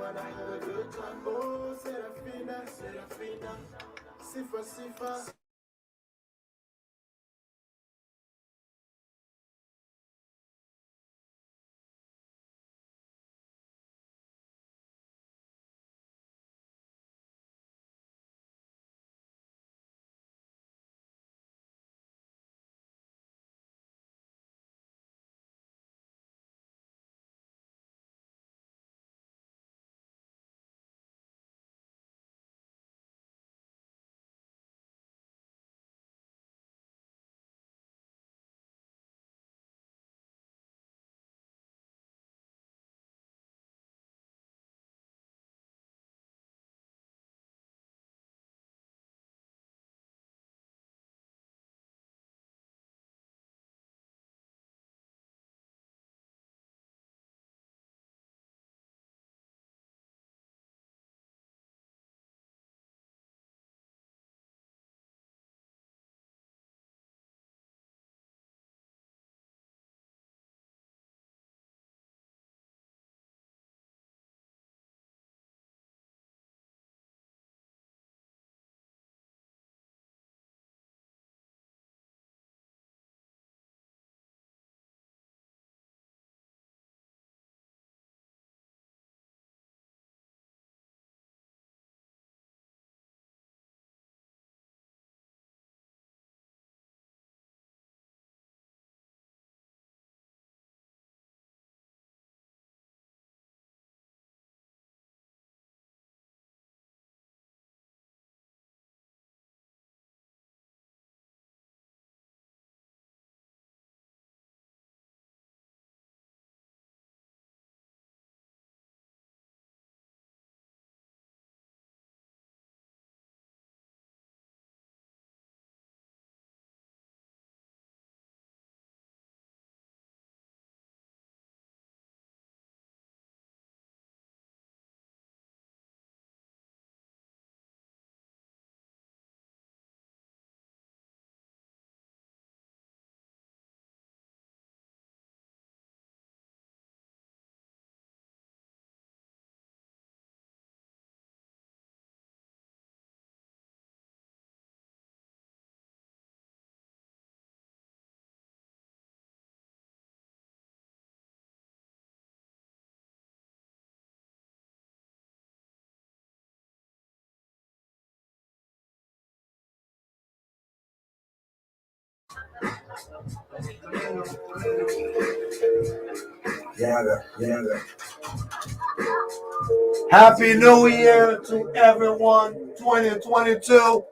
Oh, Serafina, Serafina, Sifa, Sifa. Yaggah, Yaggah. Happy New Year to everyone. 2022.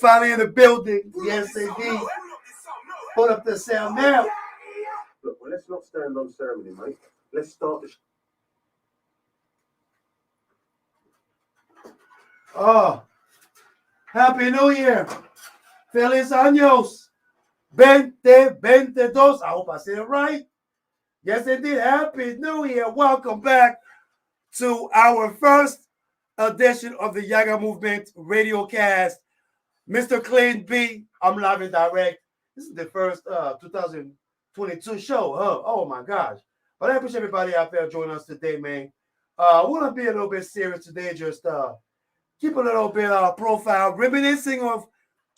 Finally in the building. Yes, indeed. Put up the sound now. Look, well, let's not stand on ceremony, mate. Let's start the. Oh, Happy New Year. Feliz años. 2022. I hope I said it right. Yes, indeed. Happy New Year. Welcome back to our first edition of the Yaggah Movement Radiocast. Mr. Clean B, I'm live and direct. This is the first 2022 show. Oh my gosh. But I appreciate everybody out there joining us today, man. I want to be a little bit serious today, just keep a little bit profile, reminiscing of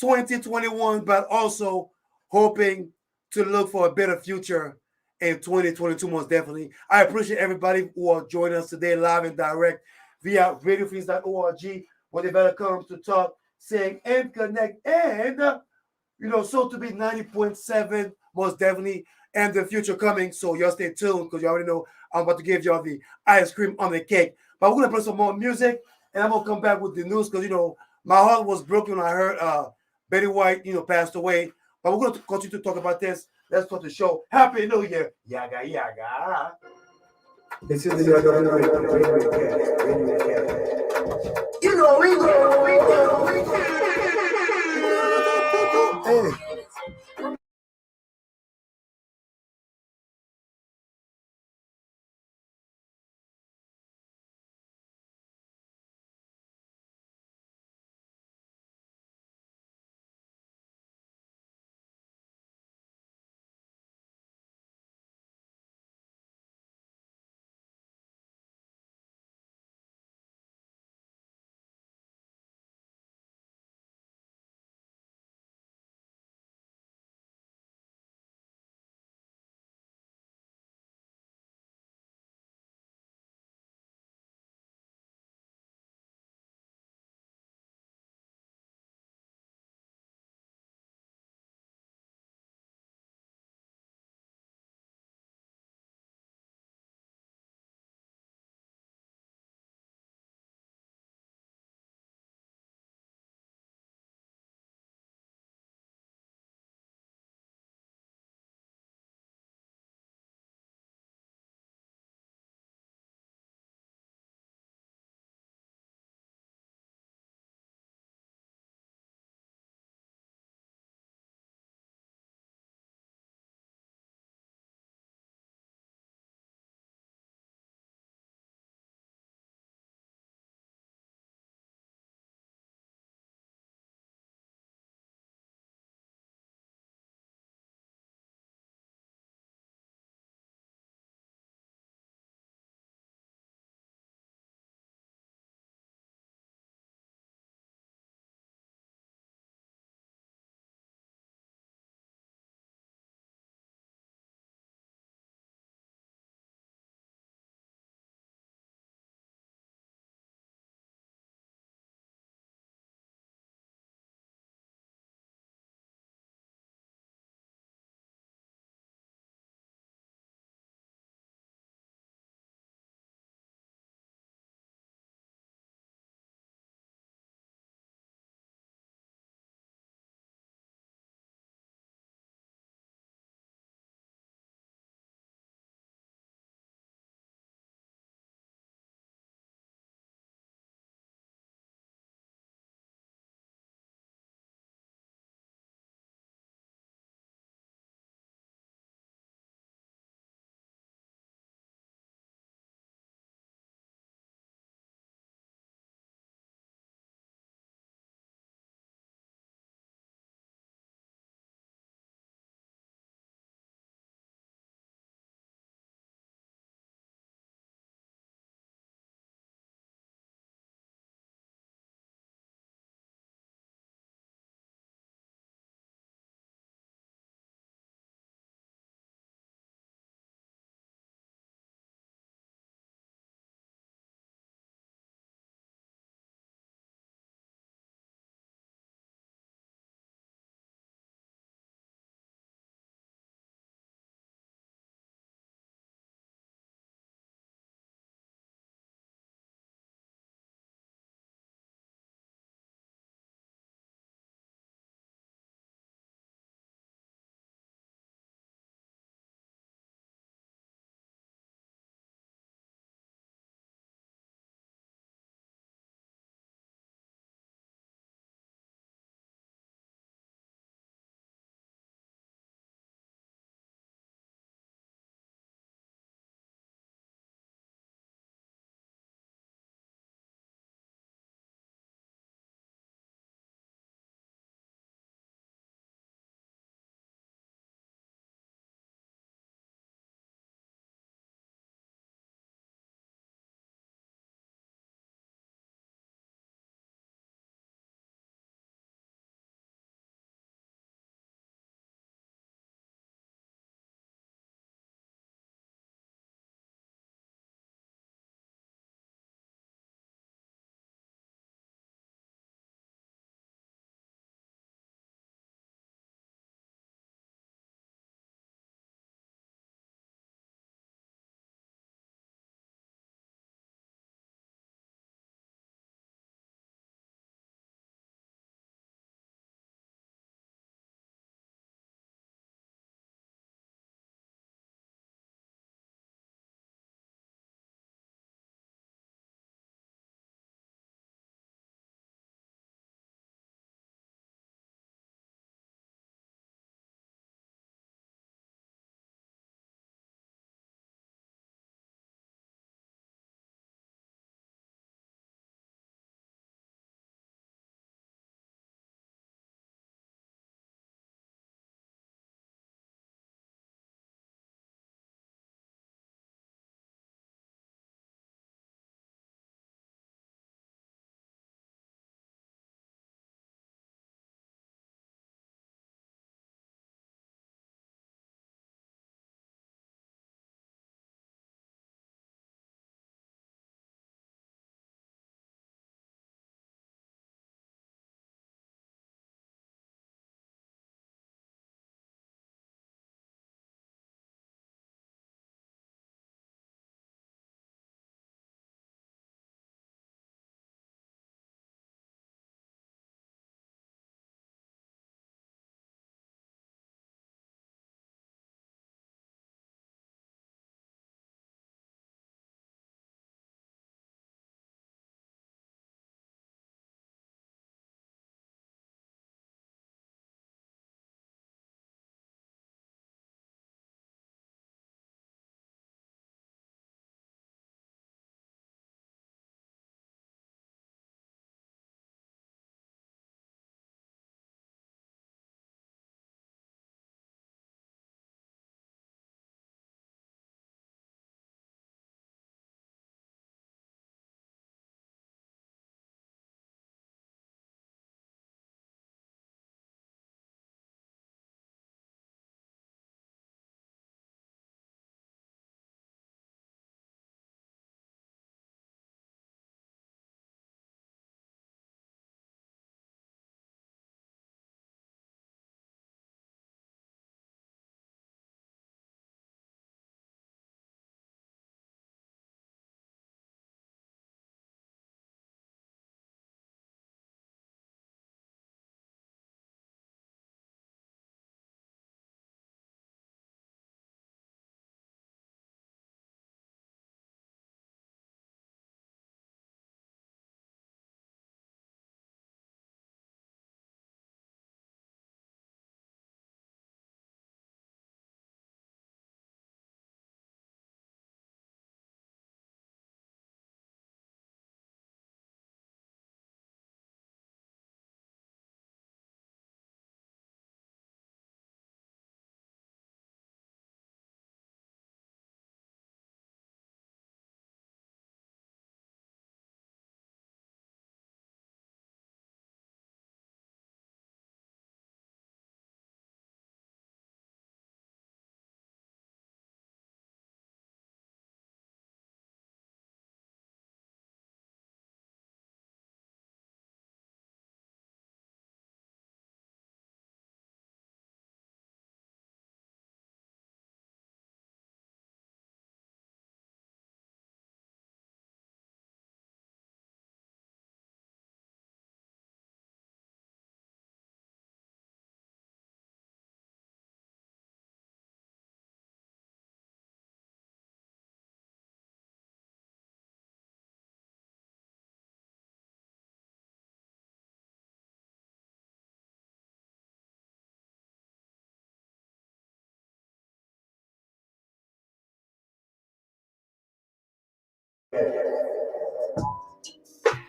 2021, but also hoping to look for a better future in 2022, most definitely. I appreciate everybody who are joining us today live and direct via radiofreeze.org, where they better come to talk, sing, and connect, and so to be 90.7, most definitely, and the future coming. So y'all stay tuned because you already know I'm about to give y'all the ice cream on the cake. But we're gonna play some more music, and I'm gonna come back with the news because my heart was broken when I heard Betty White passed away. But we're gonna continue to talk about this. Let's start the show. Happy New Year, yaga yaga. This is the You know we go. Hey.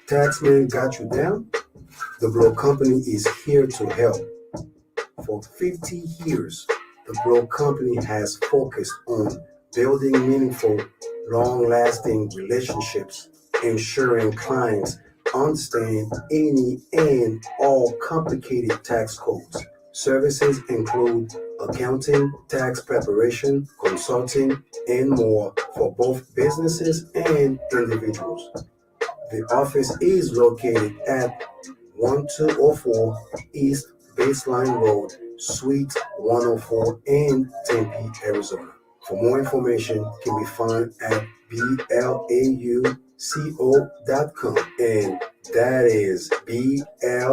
Taxman got you down? The Blow Company is here to help. For 50 years, the Blow Company has focused on building meaningful, long-lasting relationships, ensuring clients understand any and all complicated tax codes. Services include accounting, tax preparation, consulting, and more for both businesses and individuals. The office is located at 1204 East Baseline Road, Suite 104 in Tempe, Arizona. For more information, can be found at blauco.com, and that is blauco.com.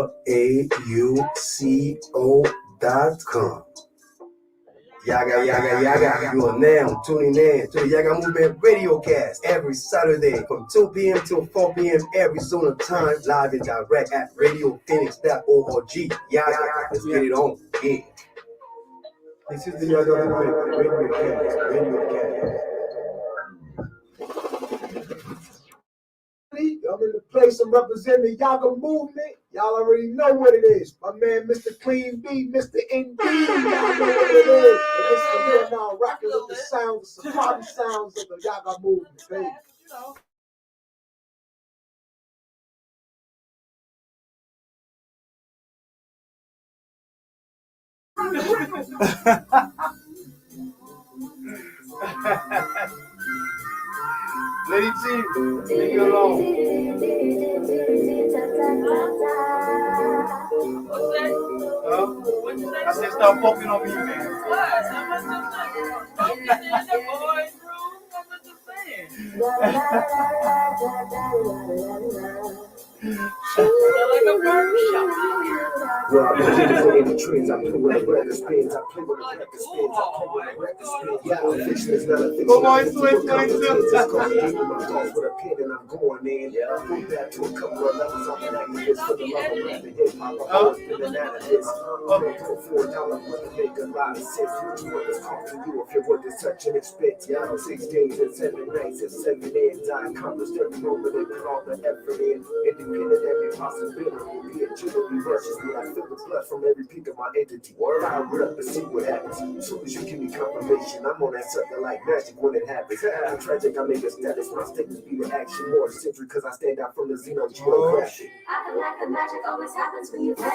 Yaggah, Yaggah, Yaggah. You are now tuning in to the Yaggah Movement Radiocast every Saturday from 2 p.m. till 4 p.m. Arizona time, live and direct at radiophoenix.org. Yaggah, let's get it on. Yeah. This is the Yaggah Movement Radiocast. I'm in the place. I'm representing the Yaggah movement. Y'all already know what it is. My man, Mr. Clean B, Mr. ND. Y'all know what it is. And this is we are now rocking with the sounds, the Safari sounds of the Yaggah movement, baby. Lady T, leave me alone. What's that? What'd you say? I said stop poking on me, man. What? I'm not just saying. Don't get in the boys' room. I'm not just saying. Like a barbershop. Well, I'm in the trends. I play with the record spins. I play with the record spins. I play with the record spins. Yeah, fiction is not a fiction. Go on, switch, I'm going with a pen and I'm going in. I'm back to a couple of levels on the negatives for the love of rap and hip hop. I'm always been an analyst. I'm going to $4 money make a lot of sense. What you want is costing you if you're worth such an expense. Yeah, 6 days and 7 nights and 7 ends. I accomplished every moment and put all the effort in. Independent every possibility. Be a jewelry righteously. I feel the blood from every peak of my entity. Fire it up and see what happens. As soon as you give me confirmation, I'm on that sucker like magic when it happens. I'm tragic, I make a status. My statements be the action more century because I stand out from the Xeno geographic. I feel like the magic always happens when you play.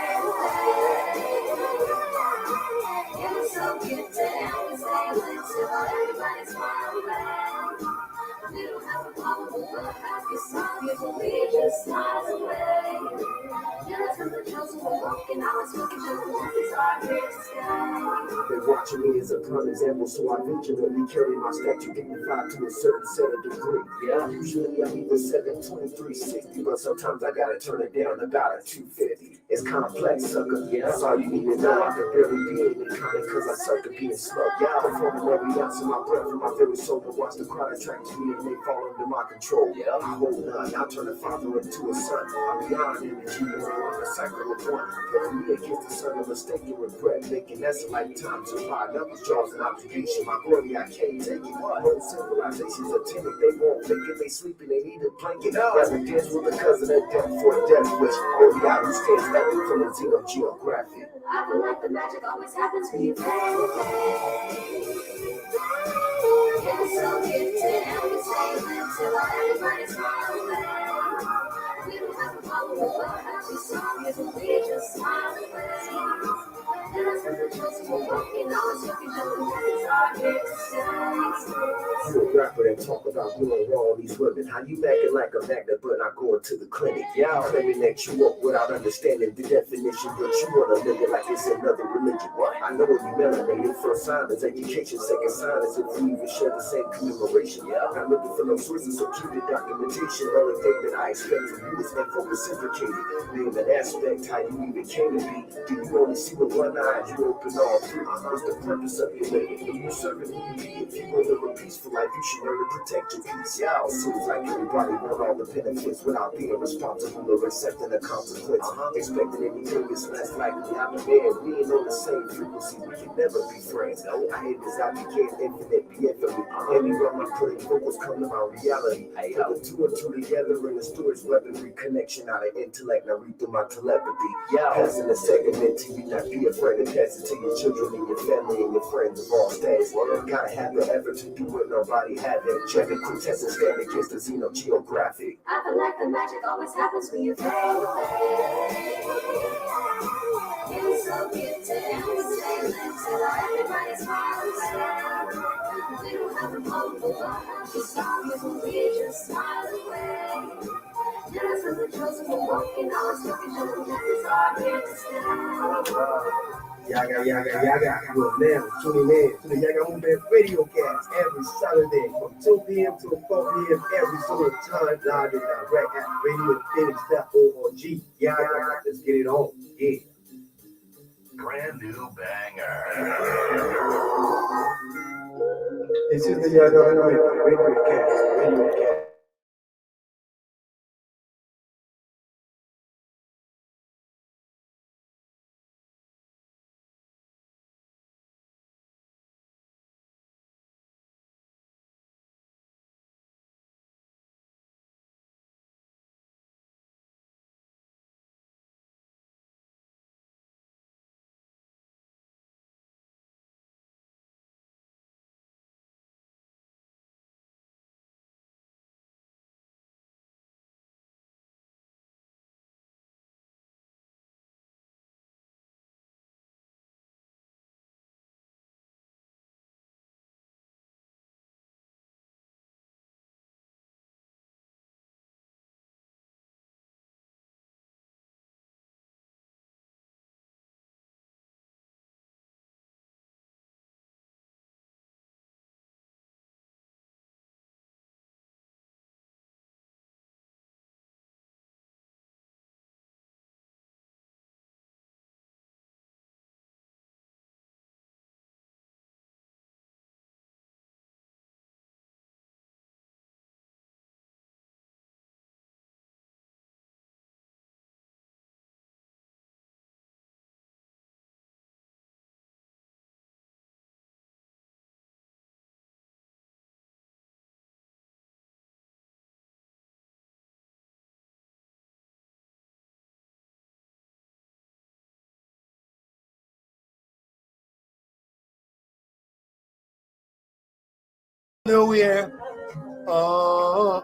And it's so gifted and we stay lit till everybody's smiling. We don't have a problem with what happy song, people we just smile away. Yeah, that's when the chosen were walking, I was looking for the movies are here to stay. They're watching me as a prime example, so I vigilantly carry my statue dignified to a certain set of degree. Yeah, usually I'm either 720, 360, but sometimes I gotta turn it down about a 250. It's complex, sucker. Yeah, that's all you need to know. I can barely be in it, kinda cause I suck at being slow. Yeah, I'm performing every ounce of my breath from my very soul to watch the crowd attract to me and they fall under my control. Yeah, I hold none. I turn the father into a son. I'm beyond energy, and I'm a cycle of one. Putting me against the sun of mistake and regret, making that's a lifetime to find numbers, draws, and obligation. My glory, I can't take it. Whole civilizations are timid, they won't make it. They sleeping, they need a blanket. Rather dance with a cousin of death for a death wish. Only I who stands back from the Xeno geographic. I feel like the magic always happens when you play. And it's so gifted and we stay lit till everybody's smiling. We don't have a problem with what happy song, people we just smile away. And that's when the chosen were walking, I was looking for the movies are here to stay. You a rapper that talk about doing wrong these women. How you acting like a magnet but not going to the clinic? Yeah, claiming that you up without understanding the definition, but you wanna live it like it's another religion. I know you melanated. First sign is education, second sign is if we even share the same commemoration. I'm looking for no sources of cuted documentation. The only thing that I expect from you is info reciprocated. Name an aspect, how you even came to be. Do you only see with one eye? you open all three. What's the purpose of your living? If you serving who you be, if you want to live a peaceful life, you should learn to protect your peace. Yeah, seems like everybody want all the benefits without being responsible or accepting the consequence. Expecting anything is less likely. I'm a man, we ain't on the same frequency. We can never be friends. I hate this, I became infinite, be infinite. Anywhere my putting focus come to my reality. Put the two and two together in the storage weaponry connection out of intellect. Now read through my telepathy. Passing the segment to you, not be afraid to pass it to your children and your family and your friends of all status. Gotta have the effort to do what nobody had it. Check it, quintessence and stand against the xenogeographic. I feel like the magic always happens when you fade away. It's so gifted and we stay lit till everybody smiles around. We don't have to hope for love, just stop it when we just smile away. There is something chosen for walking on, smoking, jumping, chances are here to stay. Yaggah, Yaggah, Yaggah. You are now tuning in to the Yaggah Movement Radiocast every Saturday from 2 p.m. to 4 p.m. every single time, live and direct at radiophoenix.org. Yaggah, let's get it on. Yeah. Brand new banger. This is the Yaggah Movement Radiocast. New Year. Oh.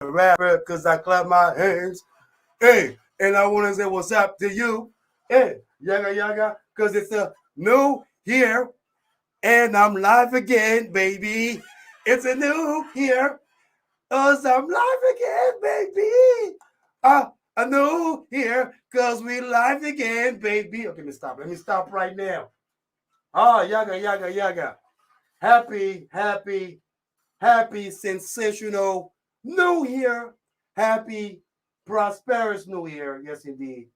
Rapper, cause I clap my hands. Hey, and I want to say what's up to you. Hey, Yaggah, cause it's a new year, and I'm live again, baby. It's a new year, cause I'm live again, baby. A new year, cause we live again, baby. Okay, let me stop right now. Yaggah. Happy, sensational New Year. Happy, prosperous New Year. Yes, indeed.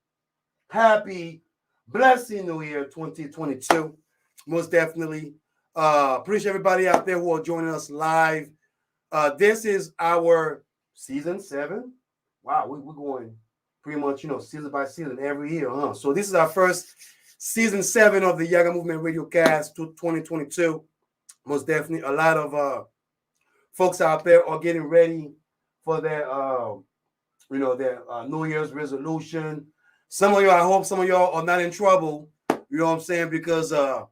Happy, blessing New Year 2022. Most definitely. Appreciate everybody out there who are joining us live This is our season 7. Wow, we're going pretty much, season by season every year, huh? So this is our first season 7 of the Yaggah Movement Radiocast 2022. Most definitely, a lot of folks out there are getting ready for their, their New Year's resolution. Some of y'all, I hope some of y'all are not in trouble. You know what I'm saying? Because I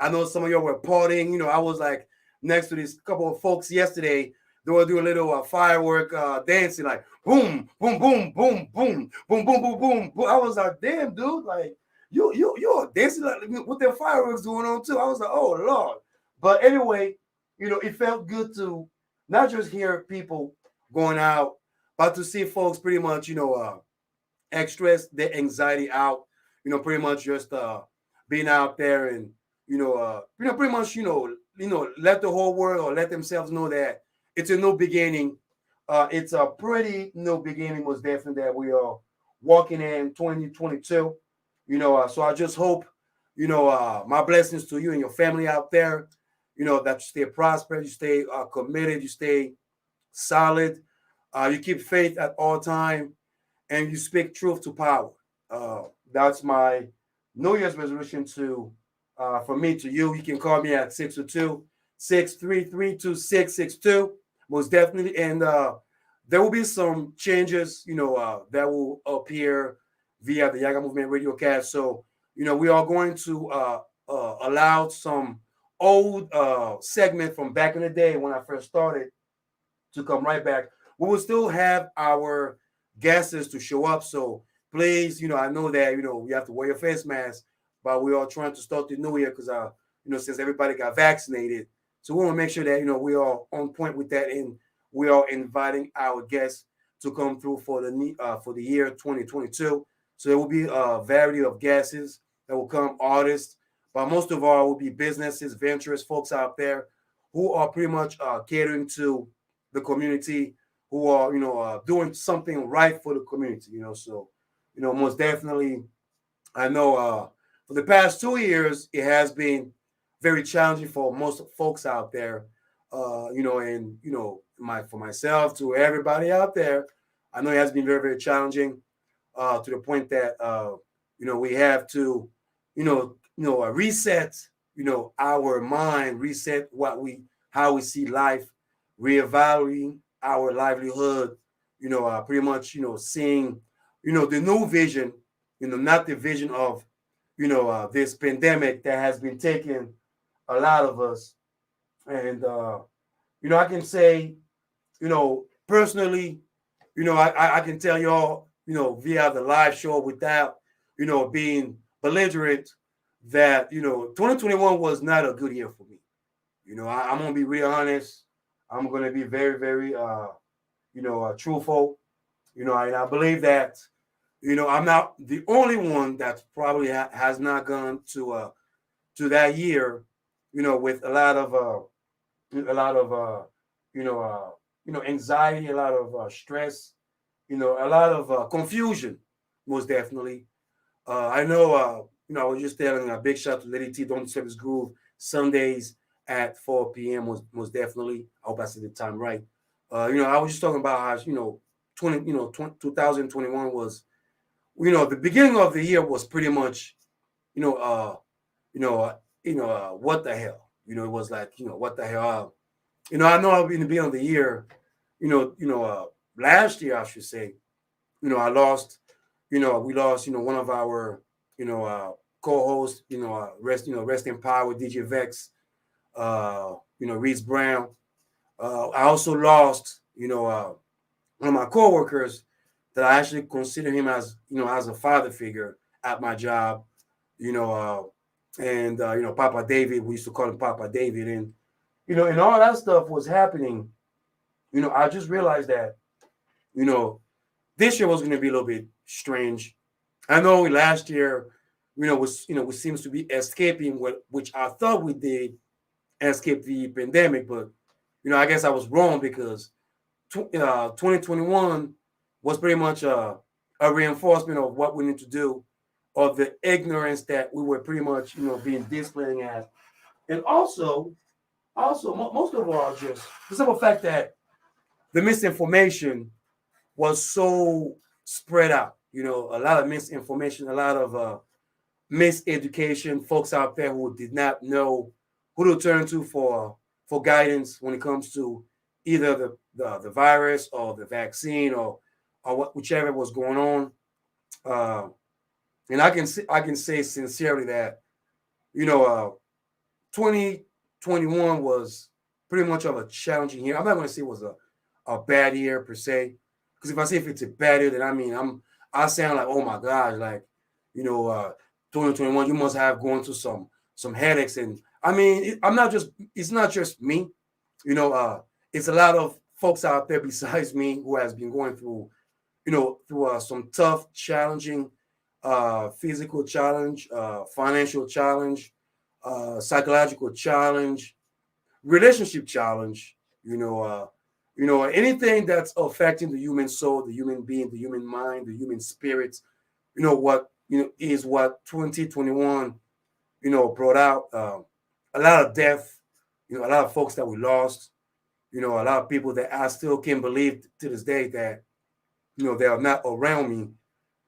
know some of y'all were partying. I was like next to this couple of folks yesterday. They were doing a little firework dancing, like boom, boom, boom, boom, boom, boom, boom, boom, boom, boom. I was like, damn, dude, like you're dancing like, with their fireworks going on too. I was like, oh Lord. But anyway, it felt good to not just hear people going out, but to see folks pretty much, express their anxiety out. Pretty much just being out there and pretty much let the whole world or let themselves know that it's a new beginning. It's a pretty new beginning, most definitely, that we are walking in 2022. So I just hope, my blessings to you and your family out there, that you stay prosperous, you stay committed, you stay solid, you keep faith at all time, and you speak truth to power. That's my New Year's resolution from me to you. You can call me at 602-633-2662. Most definitely. And there will be some changes, that will appear via the Yaggah Movement Radiocast. So, we are going to allow some old segment from back in the day when I first started to come right back. We will still have our guests to show up. So please, I know that, you have to wear your face mask, but we are trying to start the new year because, since everybody got vaccinated. So we want to make sure that, we are on point with that. And we are inviting our guests to come through for the year 2022. So there will be a variety of guests that will come, artists, but most of all will be businesses, ventures, folks out there who are pretty much catering to the community, who are, doing something right for the community, So, most definitely, I know for the past 2 years, it has been very challenging for most folks out there, and, for myself, to everybody out there, I know it has been very, very challenging to the point that, we have to, reset, our mind, reset how we see life, reevaluating our livelihood, pretty much, seeing, the new vision, not the vision of, this pandemic that has been taking a lot of us. And, I can say, personally, I can tell y'all, via the live show without, being belligerent that, 2021 was not a good year for me. I'm going to be real honest. I'm going to be very, very, truthful, and I believe that, I'm not the only one that probably has not gone to that year, with a lot of, anxiety, a lot of stress, a lot of confusion, most definitely. I know, I was just telling a big shout to Lady T, Don't Service Groove, Sundays at 4 p.m. most definitely. I hope I said the time right. I was just talking about how, 2021 was, the beginning of the year was pretty much, what the hell, it was like, what the hell, I know in the beginning of the year, last year, I should say, I lost, we lost, one of our, co-hosts, rest in power, DJ Vex, Reese Brown. I also lost, one of my coworkers that I actually consider him as, as a father figure at my job, and Papa David, we used to call him Papa David. And, and all that stuff was happening. I just realized that, this year was going to be a little bit strange. I know last year, we seems to be escaping which I thought we did escape the pandemic, but, I guess I was wrong because 2021 was pretty much a reinforcement of what we need to do, of the ignorance that we were pretty much, being displaying as. And also most of all, just the simple fact that, the misinformation was so spread out. You know, a lot of misinformation, a lot of miseducation, folks out there who did not know who to turn to for guidance when it comes to either the virus or the vaccine or whichever was going on. And I can say sincerely that, you know, 2021 was pretty much of a challenging year. I'm not going to say it was a bad year per se, because if I say if it's a bad year, then I mean I sound like, oh my gosh, like, you know, 2021, you must have gone through some headaches. And I mean, it's not just me, you know, it's a lot of folks out there besides me who has been going through, you know, through some tough, challenging physical challenge, financial challenge, psychological challenge, relationship challenge, you know, anything that's affecting the human soul, the human being, the human mind, the human spirit, you know, is what 2021, you know, brought out. A lot of death, you know, a lot of folks that we lost, you know, a lot of people that I still can't believe to this day that, you know, they are not around me,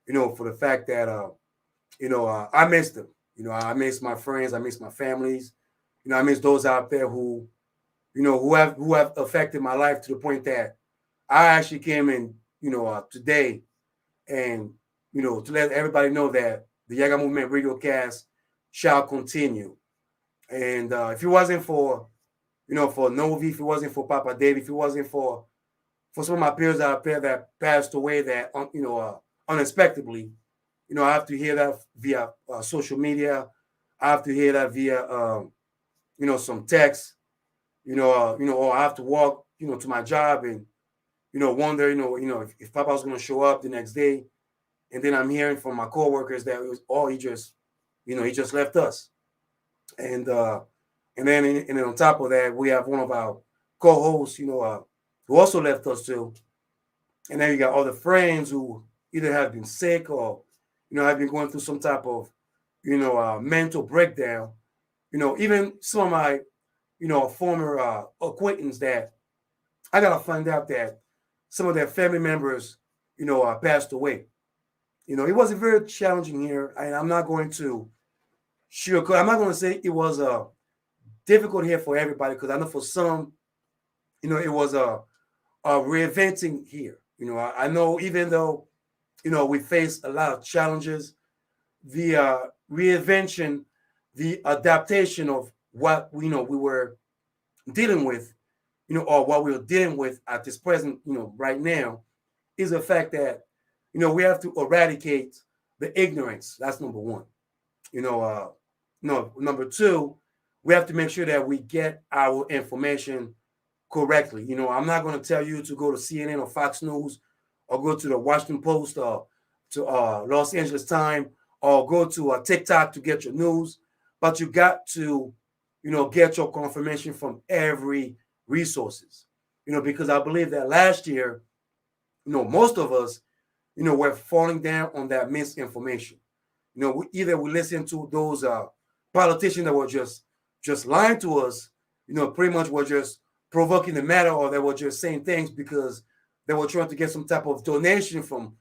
you know, for the fact that, you know, I miss them. You know, I miss my friends, I miss my families, you know, I miss those out there who, you know, who have affected my life to the point that I actually came in, you know, today and, you know, to let everybody know that the Yaggah Movement Radiocast shall continue. And if it wasn't for, you know, for Novi, if it wasn't for Papa Dave, if it wasn't for some of my peers out there that passed away that, you know, unexpectedly, you know, I have to hear that via social media. I have to hear that via, you know, some text, you know, or I have to walk, you know, to my job and, you know, wonder, you know, if Papa was going to show up the next day. And then I'm hearing from my coworkers that it was, oh, he just left us. And then on top of that, we have one of our co-hosts, you know, who also left us too. And then you got other friends who either have been sick or, you know, have been going through some type of, you know, mental breakdown. You know, even some of my, you know, former acquaintance that I got to find out that some of their family members, you know, passed away. You know, it was a very challenging year, and I'm not going to sugarcoat. I'm not going to say it was a difficult year for everybody, because I know for some, you know, it was a reinventing year. You know, I know even though, you know, we faced a lot of challenges, the reinvention, the adaptation of what we know we were dealing with, you know, or what we're dealing with at this present, you know, right now, is the fact that, you know, we have to eradicate the ignorance. That's number one. You know, number two, we have to make sure that we get our information correctly. You know, I'm not going to tell you to go to CNN or Fox News or go to the Washington Post or to Los Angeles Times or go to TikTok to get your news, but you got to, you know, get your confirmation from every resources. You know, because I believe that last year, you know, most of us, you know, were falling down on that misinformation. You know, we listen to those politicians that were just lying to us, you know, pretty much were just provoking the matter, or they were just saying things because they were trying to get some type of donation from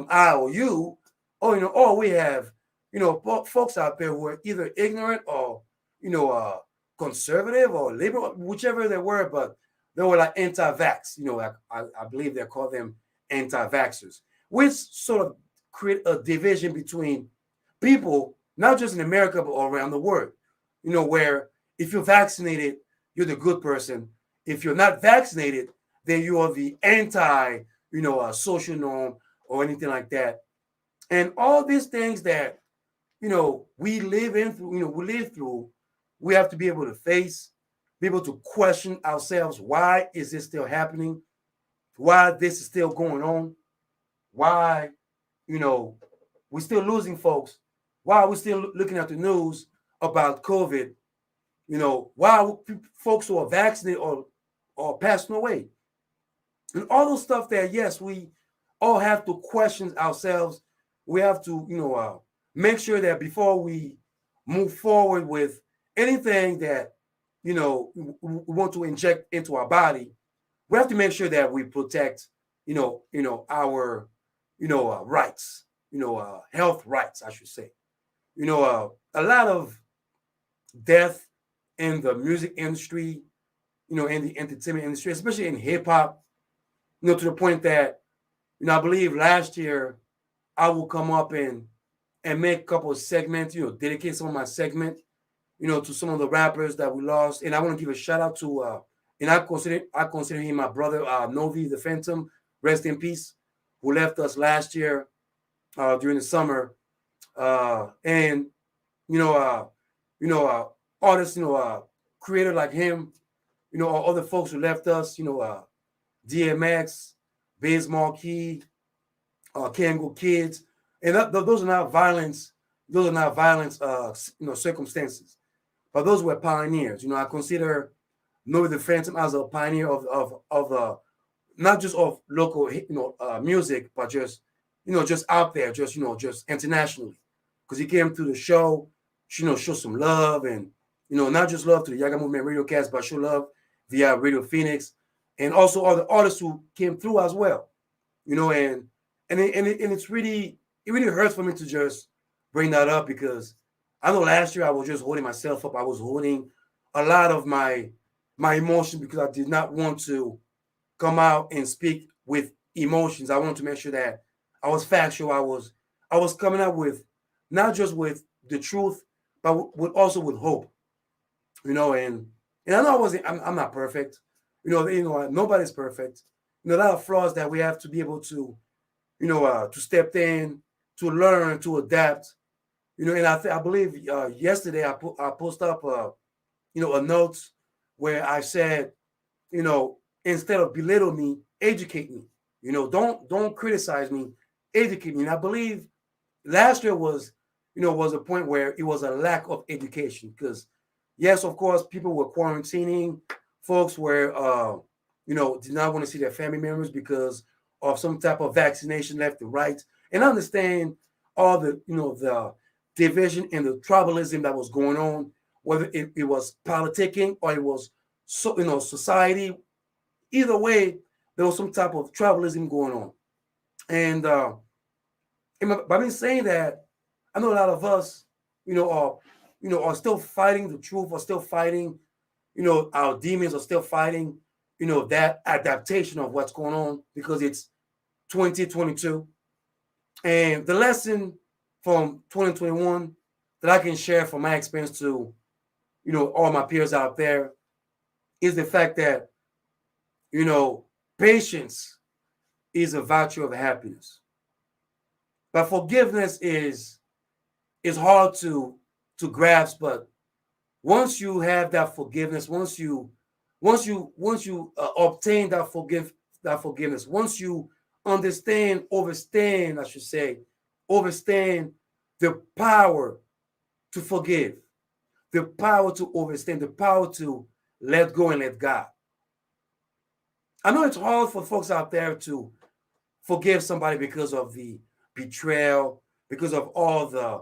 I or you, or, you know, or we have, you know, folks out there who are either ignorant or, you know, conservative or liberal, whichever they were, but they were like anti-vax. You know, like I believe they call them anti-vaxxers, which sort of create a division between people, not just in America, but all around the world. You know, where if you're vaccinated, you're the good person. If you're not vaccinated, then you are the anti, you know, social norm or anything like that. And all these things that, you know, we live through, we have to be able to face, be able to question ourselves. Why is this still happening? Why this is still going on? Why, you know, we're still losing folks? Why are we still looking at the news about COVID? You know, why folks who are vaccinated or passing away? And all those stuff that, yes, we all have to question ourselves. We have to, you know, make sure that before we move forward with anything that, you know, we want to inject into our body, we have to make sure that we protect, our, rights, health rights, I should say. A lot of death in the music industry, in the entertainment industry, especially in hip hop, to the point that, I believe last year I will come up and make a couple of segments, dedicate some of my segment, to some of the rappers that we lost. And I want to give a shout out to, and I consider him my brother, Novi the Phantom, rest in peace, who left us last year during the summer. And artists, creator like him, other folks who left us, DMX, Biz Marquee, Kango Kids, and those are not violence. Those are not violence, circumstances, but those were pioneers. I consider Novi the Phantom as a pioneer of not just of local, music, but just, just out there, just internationally, because he came to the show, show some love, and not just love to the Yaggah Movement Radiocast, but show love via Radio Phoenix, and also all the artists who came through as well, and it's really, it really hurts for me to just bring that up, because I know last year I was just holding myself up. I was holding a lot of my emotion, because I did not want to come out and speak with emotions. I wanted to make sure that I was factual. I was coming out with not just with the truth, but also with hope. And I know I'm not perfect. Nobody's perfect. A lot of flaws that we have to be able to, to step in, to learn, to adapt. And I believe yesterday I posted up a note where I said, instead of belittle me, educate me. Don't criticize me, educate me. And I believe last year was a point where it was a lack of education, because yes, of course, people were quarantining. Folks were, did not want to see their family members because of some type of vaccination left and right. And I understand all the, the division and the tribalism that was going on, whether it was politicking or it was, society. Either way, there was some type of tribalism going on. And by me saying that, I know a lot of us, are still fighting the truth, are still fighting, our demons are still fighting, that adaptation of what's going on, because it's 2022. And the lesson from 2021 that I can share from my experience to, all my peers out there is the fact that, patience is a virtue of happiness. But forgiveness is hard to grasp. But once you have that forgiveness, once you obtain that forgiveness, once you understand the power to forgive, the power to understand, the power to let go and let God. I know it's hard for folks out there to forgive somebody because of the betrayal, because of all the,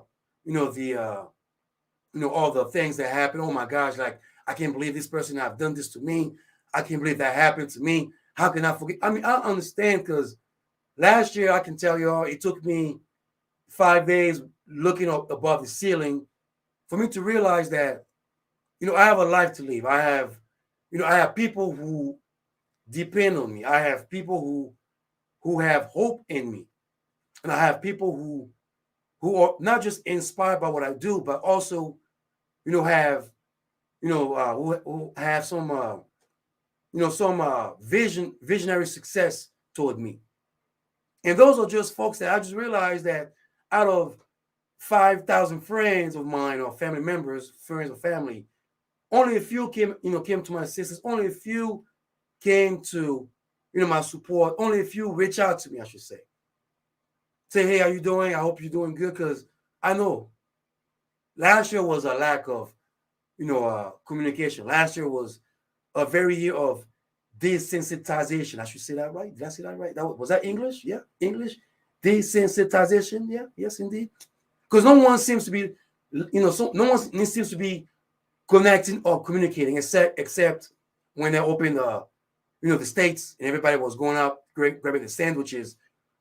all the things that happen. Oh my gosh, like, I can't believe this person have done this to me. I can't believe that happened to me. How can I forget? I mean, I understand, because last year, I can tell y'all, it took me 5 days looking up above the ceiling for me to realize that, I have a life to live. I have people who depend on me. I have people who have hope in me. And I have people who are not just inspired by what I do, but also, have, who have some, visionary success toward me. And those are just folks that I just realized that out of 5,000 friends of mine or family members, friends or family, only a few came to my assistance. Only a few came to, my support. Only a few reach out to me, I should say. Say, hey, how you doing? I hope you're doing good, because I know last year was a lack of, communication. Last year was a very year of desensitization. I should say that right. Did I say that right? Was that English? Yeah, English. Desensitization. Yeah, yes, indeed. Because no one seems to be, no one seems to be connecting or communicating except when they open the States, and everybody was going out grabbing the sandwiches,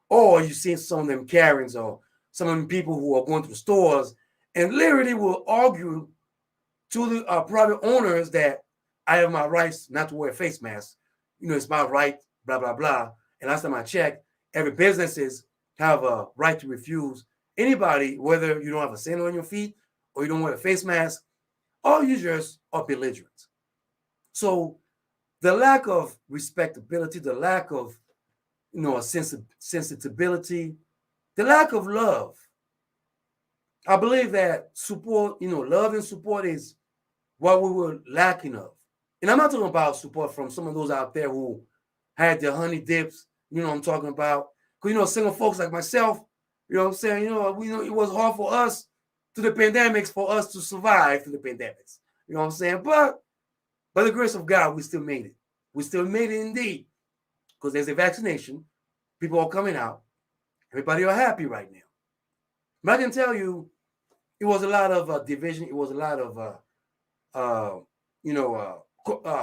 or you see some of them Karens or some of them people who are going to the stores and literally will argue to the private owners that I have my rights not to wear a face mask. It's my right, blah, blah, blah. And last time I checked, every businesses have a right to refuse anybody, whether you don't have a sandal on your feet or you don't wear a face mask, or you just are belligerent. So the lack of respectability, the lack of, a sensitivity, the lack of love. I believe that support, love and support is what we were lacking of. And I'm not talking about support from some of those out there who had their honey dips, what I'm talking about. Because, single folks like myself, what I'm saying, we know it was hard for us through the pandemics for us to survive through the pandemics. You know what I'm saying? But by the grace of God, we still made it. We still made it indeed. Because there's a vaccination. People are coming out. Everybody are happy right now. But I can tell you, it was a lot of division. It was a lot of,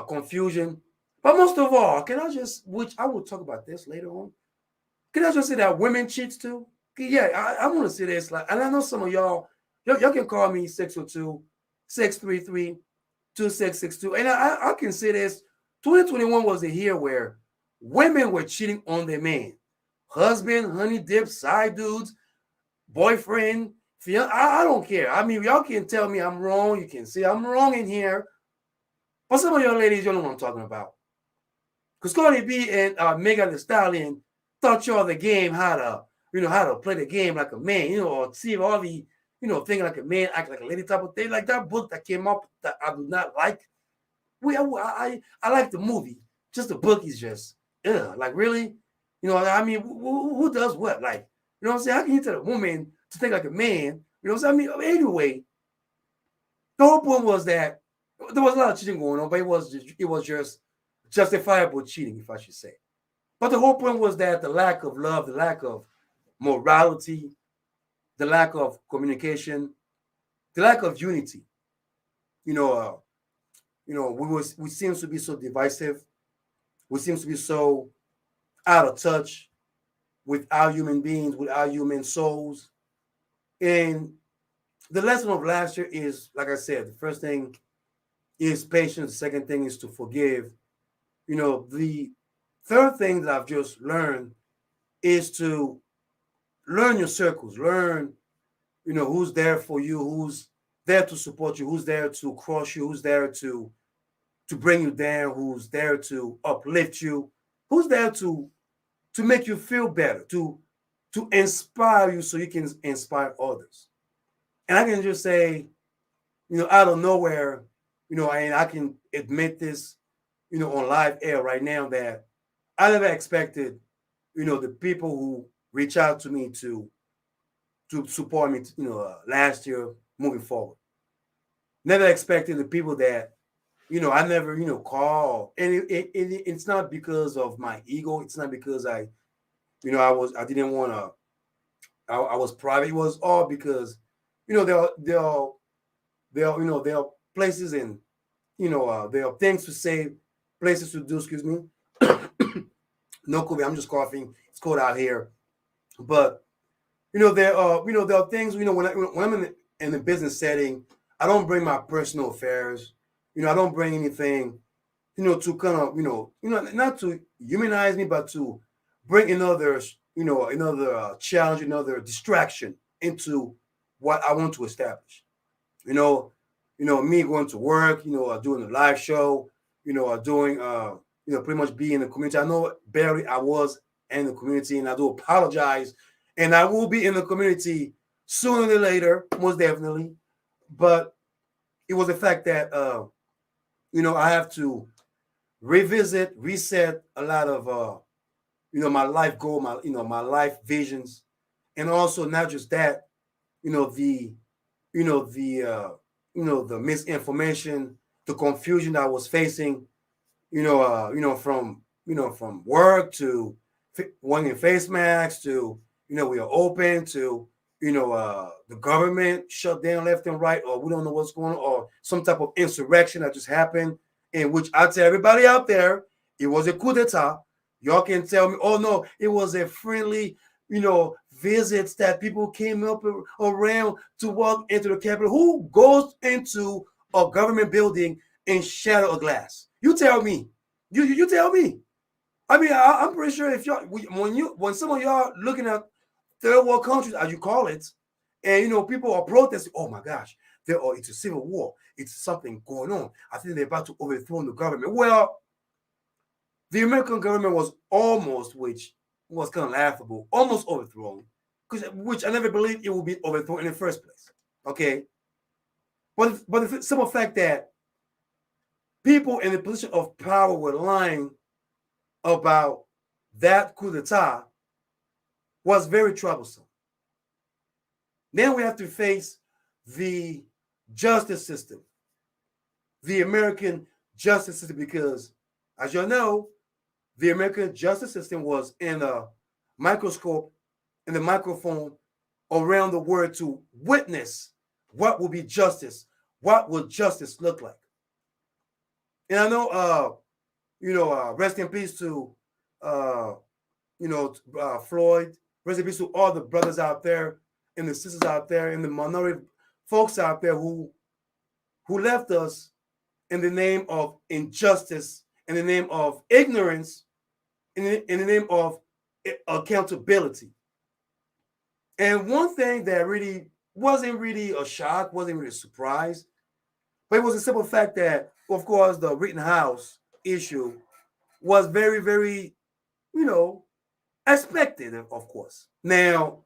confusion. But most of all, which I will talk about this later on. Can I just say that women cheats too? Yeah, I want to say this. And I know some of y'all can call me 602-633-2662. And I can say this. 2021 was a year where women were cheating on their man. Husband, honey dip, side dudes, boyfriend, fiance. I don't care. I mean, y'all can tell me I'm wrong. You can say I'm wrong in here. But some of y'all ladies, you know what I'm talking about. Because Cardi B and Megan Thee Stallion taught y'all the game how to play the game like a man, or see all the, thinking like a man, act like a lady type of thing. Like that book that came up that I do not like. I like the movie. Just the book is just, like really? I mean, who does what? Like, you know what I'm saying? How can you tell a woman to think like a man? You know what I'm saying? I mean, anyway, the whole point was that there was a lot of cheating going on, but it was just justifiable cheating, if I should say. But the whole point was that the lack of love, the lack of morality, the lack of communication, the lack of unity. We seem to be so divisive. We seem to be so out of touch with our human beings, with our human souls. And the lesson of last year is, like I said, the first thing is patience. The second thing is to forgive. The third thing that I've just learned is to learn your circles. Learn, who's there for you, who's there to support you, who's there to cross you, who's there to bring you down, who's there to uplift you, who's there to make you feel better, to inspire you so you can inspire others. And I can just say, out of nowhere, and I can admit this, on live air right now, that I never expected, the people who reach out to me to support me, last year moving forward. Never expected the people that, I never, call. And it's not because of my ego. It's not because I didn't want to, I was private. It was all because, there are places and, there are things to say, places to do, excuse me. No COVID, I'm just coughing. It's cold out here. But, there are things, when I'm in the business setting, I don't bring my personal affairs. I don't bring anything, to kind of, not to humanize me, but to bring another challenge, another distraction into what I want to establish. Me going to work, doing a live show, doing, pretty much being in the community. I know barely I was in the community, and I do apologize. And I will be in the community sooner than later, most definitely. But it was the fact that, I have to reset a lot of, my life goal, my life visions. And also not just that, the misinformation, the confusion that I was facing, from work to wearing face masks to, we are open to, the government shut down left and right, or we don't know what's going on, or some type of insurrection that just happened, in which I tell everybody out there, it was a coup d'etat. Y'all can tell me, oh no, it was a friendly, visits that people came up around to walk into the Capitol. Who goes into a government building and shatter a glass? You tell me. You tell me. I mean, I'm pretty sure if y'all when some of y'all looking at third world countries, as you call it, and people are protesting, oh my gosh, it's a civil war. It's something going on. I think they're about to overthrow the government. Well, the American government was almost, which was kind of laughable, almost overthrown, which I never believed it would be overthrown in the first place. Okay, but the simple fact that people in the position of power were lying about that coup d'etat was very troublesome. Then we have to face the justice system, the American justice system, because as you know, the American justice system was in a microscope, in the microphone around the word to witness what will be justice, what will justice look like. And I know, rest in peace to, Floyd. Rest in peace to all the brothers out there and the sisters out there and the minority folks out there who left us in the name of injustice, in the name of ignorance, in the name of accountability. And one thing that really wasn't really a shock, wasn't really a surprise, but it was a simple fact that, of course, the Rittenhouse issue was very, very, expected, of course. Now,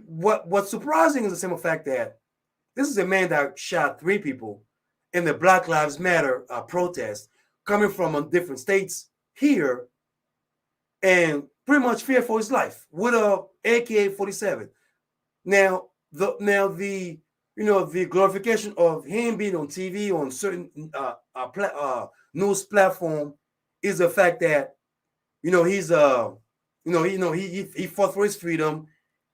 what's surprising is the simple fact that this is a man that shot 3 people in the Black Lives Matter protest, coming from different states here, and pretty much fear for his life with a AK-47. Now the glorification of him being on TV on certain news platform is the fact that he's he fought for his freedom.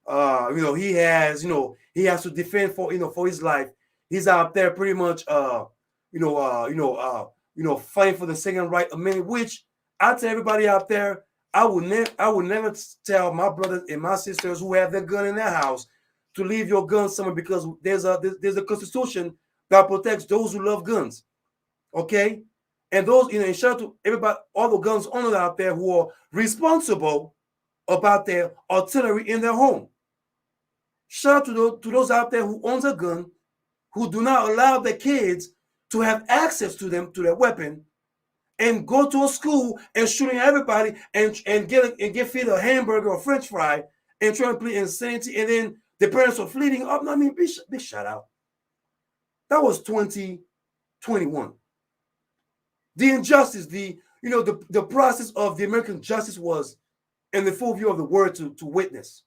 He has to defend for his life. He's out there pretty much fighting for the Second Right Amendment, which I tell everybody out there, I would never tell my brothers and my sisters who have their gun in their house to leave your gun somewhere, because there's a constitution that protects those who love guns. Okay? And those, and shout out to everybody, all the guns owners out there who are responsible about their artillery in their home. Shout out to those out there who owns a gun, who do not allow their kids to have access to their weapon, and go to a school and shooting everybody and get fed a hamburger or French fry and trying to plead insanity, and then the parents are fleeing up. I mean, big shout out. That was 2021. The injustice, the process of the American justice was in the full view of the word to witness.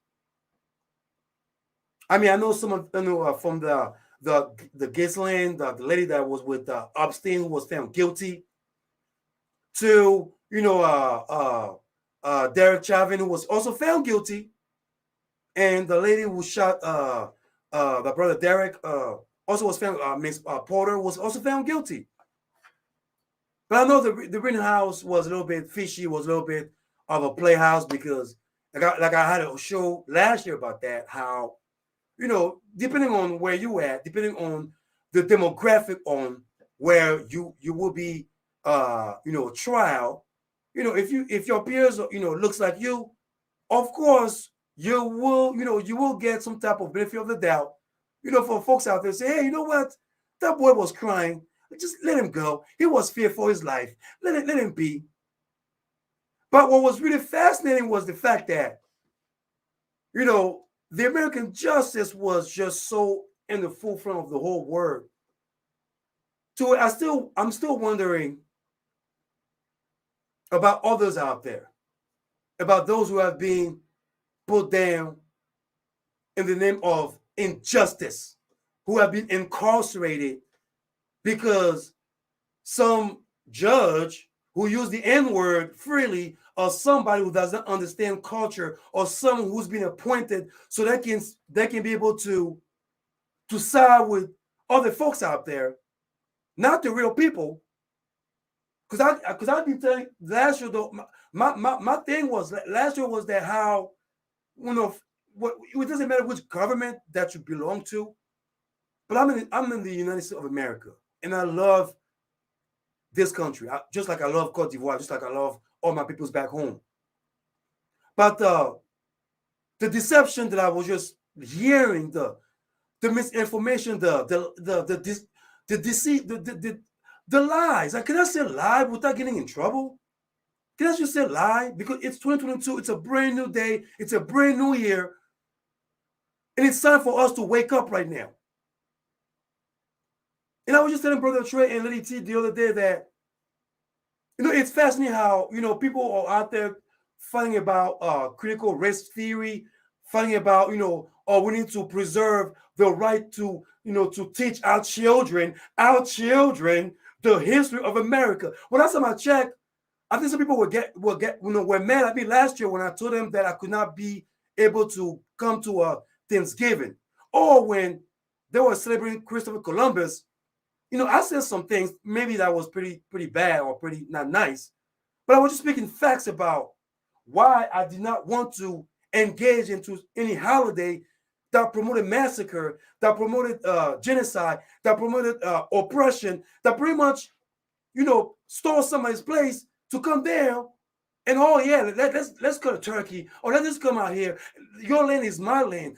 I mean, I know someone from the Ghislaine, the lady that was with Epstein, who was found guilty, to Derek Chauvin, who was also found guilty, and the lady who shot the brother Derek also was found. Miss Porter was also found guilty. But I know the Rittenhouse was a little bit fishy, was a little bit of a playhouse, because like I had a show last year about that, how depending on where you at, depending on the demographic on where you will be trial, if your peers looks like you, of course you will get some type of benefit of the doubt, for folks out there say, hey, you know what, that boy was crying, just let him go, he was feared for his life, let him be. But what was really fascinating was the fact that the American justice was just so in the forefront of the whole world. So I'm still wondering about others out there, about those who have been put down in the name of injustice, who have been incarcerated because some judge who used the N-word freely, or somebody who doesn't understand culture, or someone who's been appointed so they can be able to side with other folks out there, not the real people. I've been telling last year though, my thing was last year was that how, you know, what it doesn't matter which government that you belong to, but I'm in the United States of America, and I love this country, just like I love Cote d'Ivoire, just like I love all my peoples back home. But the deception that I was just hearing, the misinformation, the deceit, the lies. Like, can I say lie without getting in trouble? Can I just say lie? Because it's 2022, it's a brand new day, it's a brand new year, and it's time for us to wake up right now. And I was just telling Brother Trey and Lady T the other day that, you know, it's fascinating how, you know, people are out there fighting about critical race theory, fighting about, you know, we need to preserve the right to, you know, to teach our children the history of America. Well, last time I checked, I think some people will get, you know, were mad at me last year when I told them that I could not be able to come to a Thanksgiving, or when they were celebrating Christopher Columbus. You know, I said some things maybe that was pretty bad or pretty not nice, but I was just speaking facts about why I did not want to engage into any holiday that promoted massacre, that promoted genocide, that promoted oppression, that pretty much, you know, stole somebody's place to come down and, oh yeah, let's go to Turkey, or let's just come out here. Your land is my land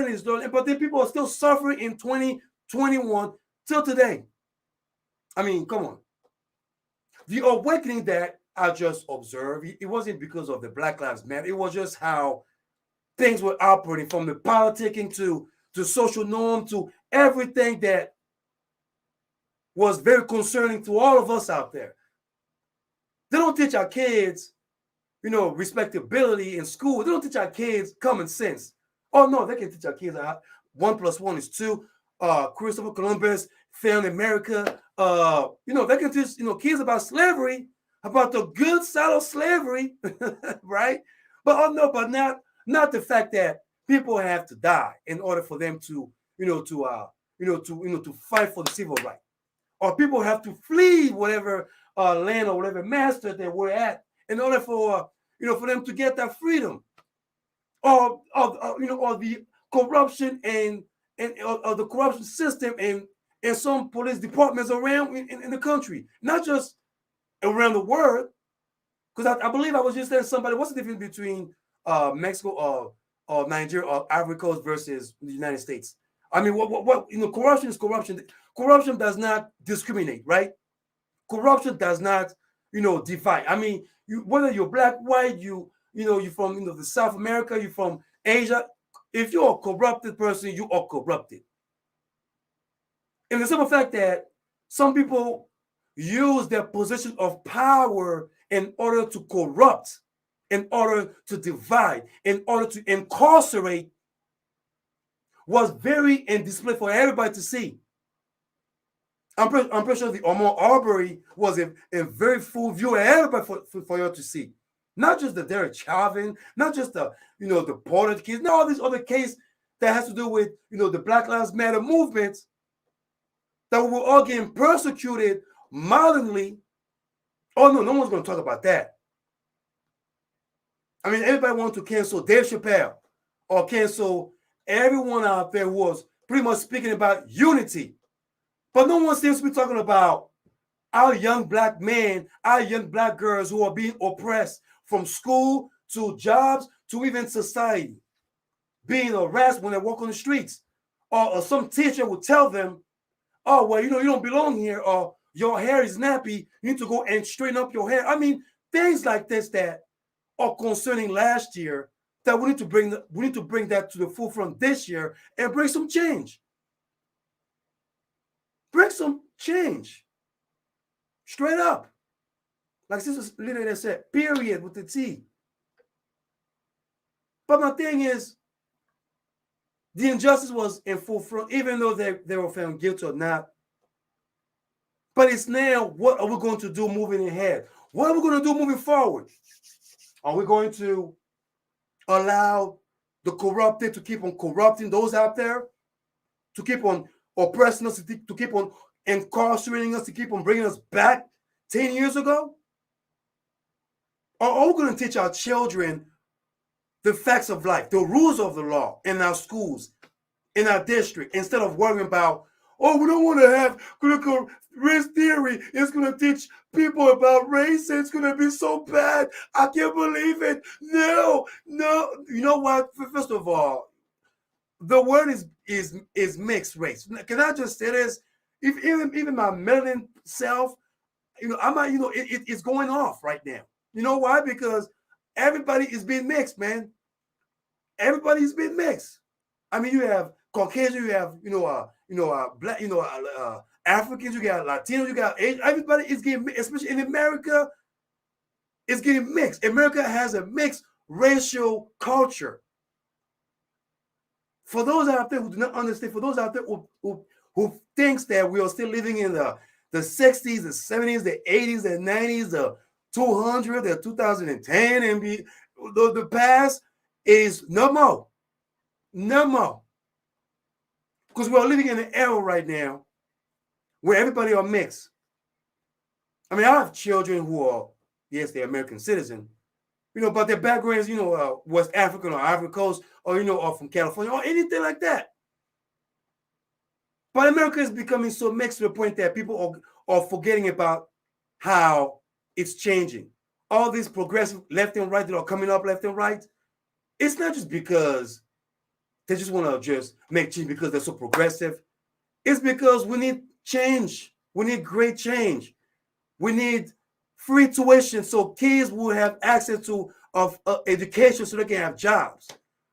is your land. But then people are still suffering in 2021 till today. I mean, come on. The awakening that I just observed, it wasn't because of the Black Lives Matter. It was just how things were operating, from the politicking to social norm to everything that was very concerning to all of us out there. They don't teach our kids, you know, respectability in school. They don't teach our kids common sense. Oh no, they can teach our kids 1 + 1 is 2. Christopher Columbus found America. You know, they can teach, you know, kids about slavery, about the good side of slavery, right? But oh no, but not the fact that people have to die in order for them to, to fight for the civil right, or people have to flee whatever land or whatever master they were at in order for, for them to get that freedom, or the corruption and the corruption system and some police departments around in the country, not just around the world. Because I believe I was just telling somebody, what's the difference between Mexico or Nigeria or Ivory Coast versus the United States? I mean, what corruption is corruption. Corruption does not discriminate, right? Corruption does not, divide. I mean, whether you're black, white, you're from the South America, you're from Asia. If you're a corrupted person, you are corrupted. And the simple fact that some people use their position of power in order to corrupt, in order to divide, in order to incarcerate, was very in display for everybody to see. I'm pretty sure the Omar Arbery was a very full view of everybody for you to see. Not just the Derek Chauvin, not just the Porter case, not all these other cases that has to do with the Black Lives Matter movements, that we were all getting persecuted modernly. Oh no, no one's going to talk about that. I mean, everybody wants to cancel Dave Chappelle or cancel everyone out there who was pretty much speaking about unity. But no one seems to be talking about our young black men, our young black girls who are being oppressed from school to jobs to even society, being harassed when they walk on the streets. Or some teacher would tell them, oh, well, you don't belong here, or your hair is nappy, you need to go and straighten up your hair. I mean, things like this that are concerning last year, that we need to bring that to the forefront this year and bring some change. Bring some change. Straight up. Like Sister Lina said, period, with the T. But my thing is, the injustice was in full front, even though they were found guilty or not. But it's now, what are we going to do moving ahead? What are we going to do moving forward? Are we going to allow the corrupted to keep on corrupting those out there, to keep on oppressing us, to keep on incarcerating us, to keep on bringing us back 10 years ago? Or are we going to teach our children the facts of life, the rules of the law in our schools, in our district, instead of worrying about, oh, we don't want to have critical race theory. It's going to teach people about race. It's going to be so bad. I can't believe it. No. You know what? First of all, the word is mixed race. Can I just say this? If even my melanin self, it's going off right now. You know why? Because everybody is being mixed, man. Everybody's being mixed. I mean, you have Caucasian, you have black, Africans, you got Latinos, you got Asian. Everybody is getting mixed, especially in America. It's getting mixed. America has a mixed racial culture. For those out there who do not understand, for those out there who thinks that we are still living in the 60s, the 70s, the 80s, the 90s, the 200, the 2010, and the past is no more. No more. Because we're living in an era right now where everybody are mixed. I mean, I have children who are, yes, they're American citizen, but their background is, West African or Ivory Coast or, or from California or anything like that. But America is becoming so mixed to the point that people are forgetting about how it's changing. All these progressive left and right that are coming up left and right, it's not just because they just want to just make change because they're so progressive. It's because we need change. We need great change. We need free tuition so kids will have access to education so they can have jobs.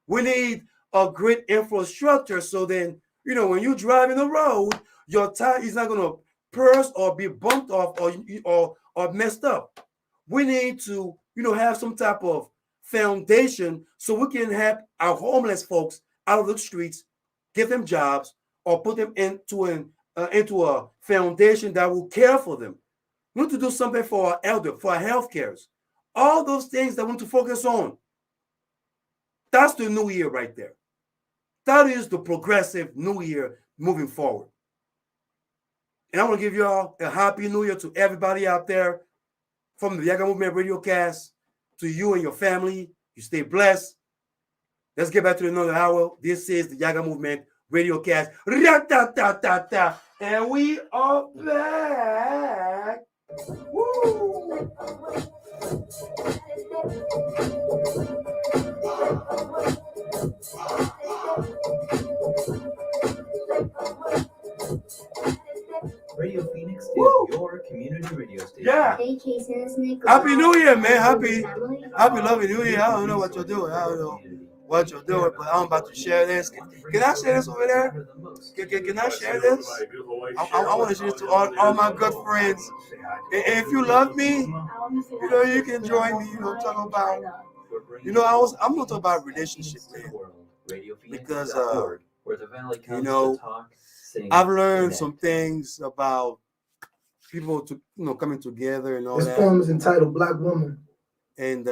We need a great infrastructure so then, when you drive in the road, your tire is not going to burst or be bumped off or messed up. We need to, have some type of foundation so we can have our homeless folks out of the streets, give them jobs, or put them into a foundation that will care for them. We need to do something for our elder, for our health cares. All those things that we need to focus on. That's the new year right there. That is the progressive new year moving forward. And I want to give you all a happy new year to everybody out there from the Yaggah Movement Radiocast, to you and your family. You stay blessed. Let's get back to another hour. This is the Yaggah Movement Radiocast. Ra-ta-ta-ta-ta. And we are back. Woo! Radio Phoenix is your community radio station. Yeah. Hey, Casey, it's Nick. Happy New Year, man. Happy lovely New Year. I don't know what you're doing. I don't know what you're doing, but I'm about to share this. Can I share this over there? Can I share this? I want to share this to all my good friends. And if you love me, you can join me, talk about, I'm going to talk about relationship, man. Because, I've learned some things about people coming together and all This that. poem is entitled Black Woman. And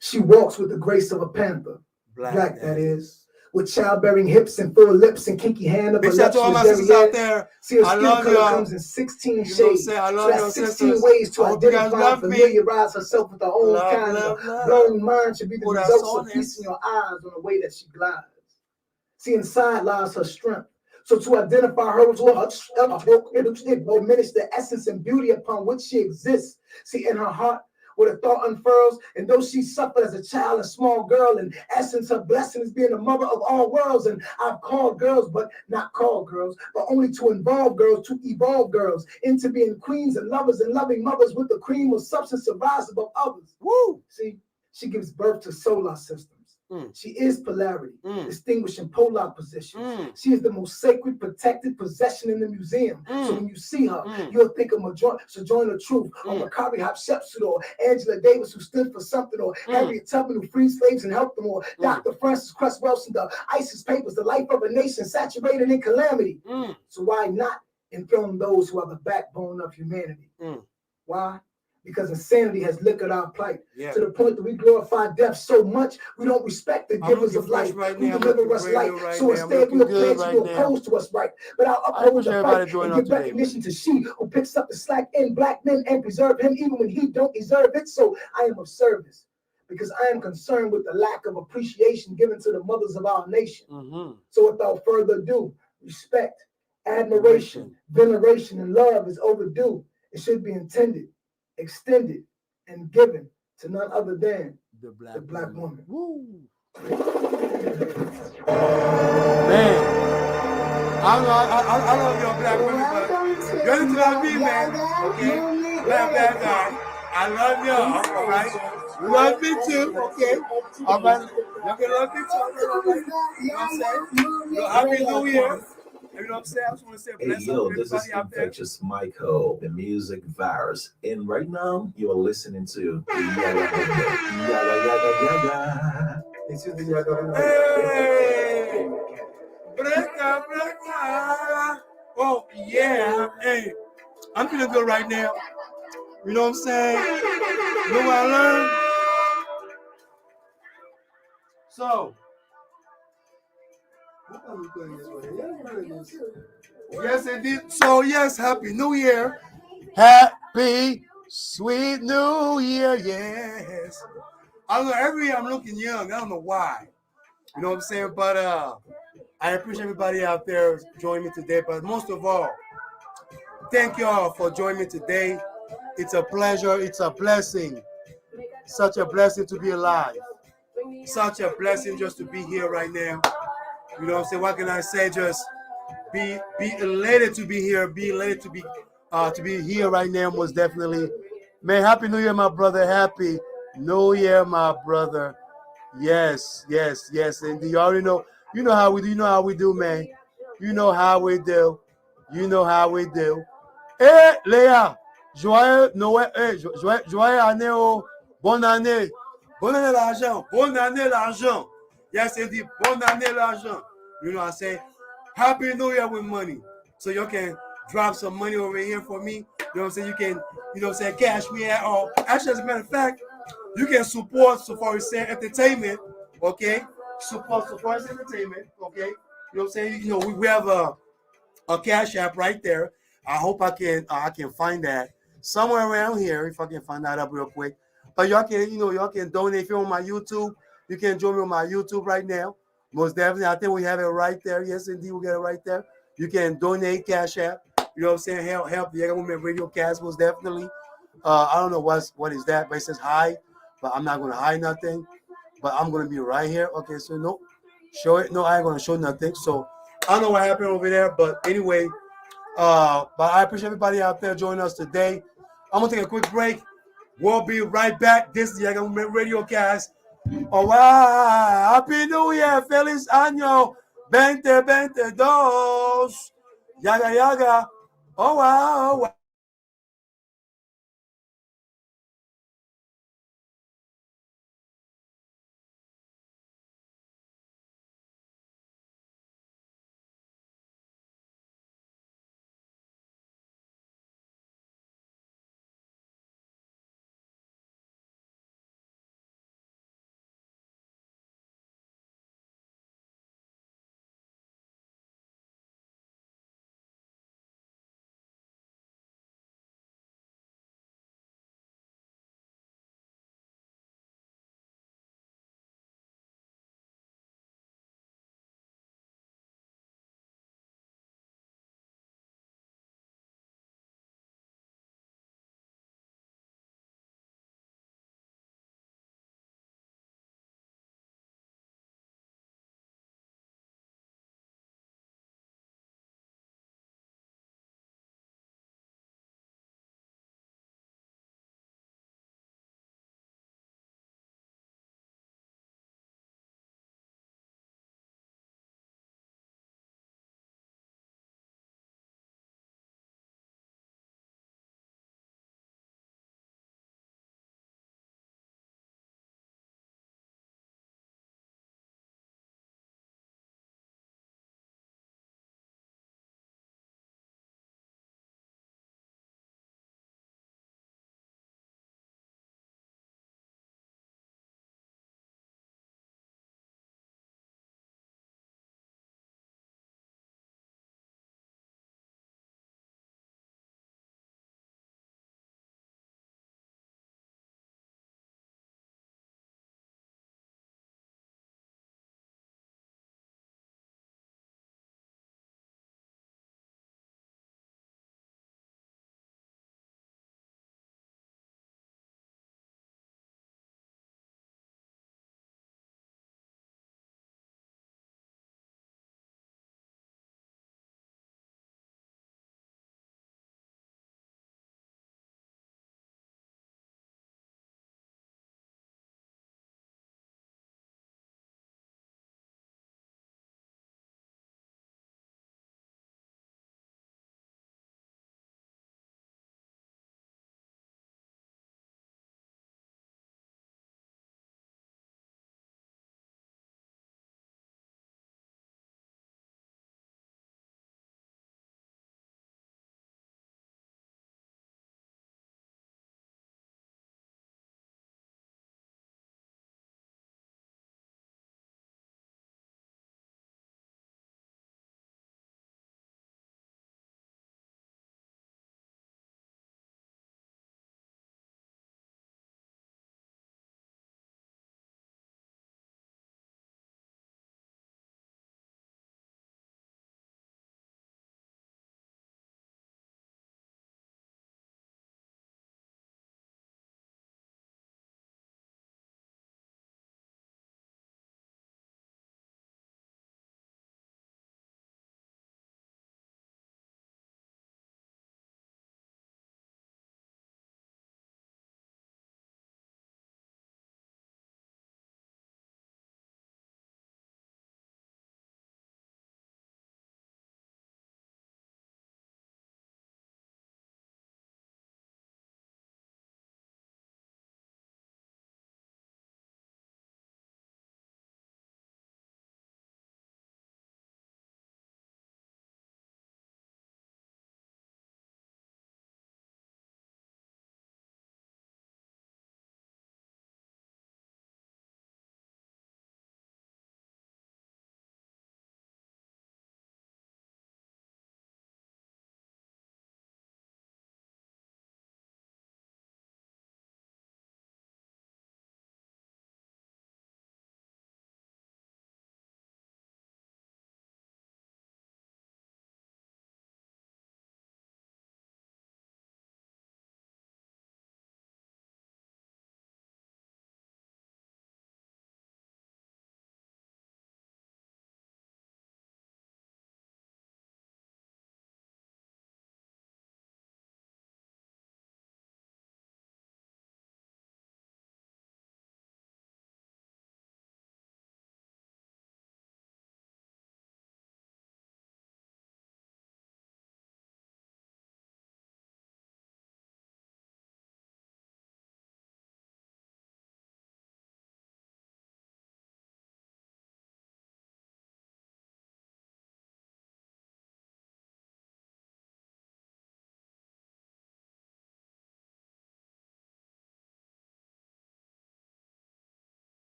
she walks with the grace of a panther. Black that is. With childbearing hips and full lips and kinky hand of a big shout to all my sisters out there. See, her I skin love color y'all. comes in 16 You know what I'm shades. saying? I love So y'all, that's 16 sisters. ways to I hope you guys identify and love me. familiarize herself with her own Love, kind love, of love. blown mind should be the Oh, that's results of honest. peace in your eyes on the way that she glides. See, inside lies her strength. So to identify her will diminish the essence and beauty upon which she exists. See, in her heart, where the thought unfurls, and though she suffered as a child, a small girl, in essence, her blessing is being the mother of all worlds. And I've called girls, but not called girls, but only to involve girls, to evolve girls into being queens and lovers and loving mothers with the cream of substance to rise above others. Woo! See, she gives birth to solar systems. She is polarity, distinguishing polar positions. She is the most sacred, protected possession in the museum. So when you see her, you'll think of Sojourner Truth, or Makari Hatshepsut, or Angela Davis, who stood for something, or Harriet Tubman, who freed slaves and helped them, or Dr. Francis Cress Welsing, the ISIS Papers, the life of a nation saturated in calamity. So why not enthrone those who are the backbone of humanity? Why? because insanity has liquored our plight Yeah. to the point that we glorify death so much we don't respect the I'm givers looking of life fresh right who now. I'm deliver looking us brand light. new right So now. I'm instead, we looking are good pledged right to now. oppose to us right, but I'll I uphold appreciate the everybody fight joining and us give today. recognition to she who picks up the slack in black men and preserve him even when he don't deserve it. So I am of service because I am concerned with the lack of appreciation given to the mothers of our nation. Mm-hmm. So without further ado, respect, admiration, veneration, and love is overdue. It should be intended, extended, and given to none other than The the black woman. Woo. Man, I don't know. I love your black women, but you're into love me, man. Okay, I love y'all. All right, you love me too. Okay, all right. Y'all can love me too. All right. You know what I'm saying? You know, happy New Year. You know what I'm saying? I just want to say Hey bless yo, up this is everybody out there. Infectious Michael, the music virus. And right now, you are listening to Yaggah. This is the Yaggah. Hey, breaka. Oh yeah. Hey, I'm feeling good right now. You know what I'm saying? You know what I learned? So, yes, indeed. So, yes, Happy New Year. Happy, sweet New Year, yes. I don't know, every year I'm looking young. I don't know why. You know what I'm saying? But I appreciate everybody out there joining me today. But most of all, thank you all for joining me today. It's a pleasure. It's a blessing. Such a blessing to be alive. Such a blessing just to be here right now. You know what I'm saying? What can I say? Just be elated to be here. Be elated to be here right now. Most definitely. Man, Happy New Year, my brother. Happy New Year, my brother. Yes. And you already know. You know how we do. You know how we do, man. You know how we do. You know how we do. Hey, Léa, joyeux Noël, joyeux année, bonne année. Bonne année l'argent. Bonne année l'argent. Yes, indeed. Bonne année l'argent. You know what I'm saying? Happy New Year with money. So you can drop some money over here for me. You know what I'm saying? You can, you know what I'm saying, cash me out. Or actually, as a matter of fact, you can support SafariSoundzEnt Entertainment. Okay? Support SafariSoundzEnt Entertainment. Okay? You know what I'm saying? You know, we have a cash app right there. I hope I can find that somewhere around here if I can find that up real quick. But y'all can donate if you're on my YouTube. You can join me on my YouTube right now. Most definitely, I think we have it right there. Yes, indeed, we got it right there. You can donate cash app. You know what I'm saying? Help the Yaggah Movement Radiocast most definitely. I don't know what is that, but it says hi. But I'm not gonna hide nothing. But I'm gonna be right here. Okay, so no, show it. No, I ain't gonna show nothing. So I don't know what happened over there, but anyway, but I appreciate everybody out there joining us today. I'm gonna take a quick break. We'll be right back. This is the Yaggah Movement Radiocast. Oh wow! Happy New Year, feliz año 2022. Yaggah. Oh wow!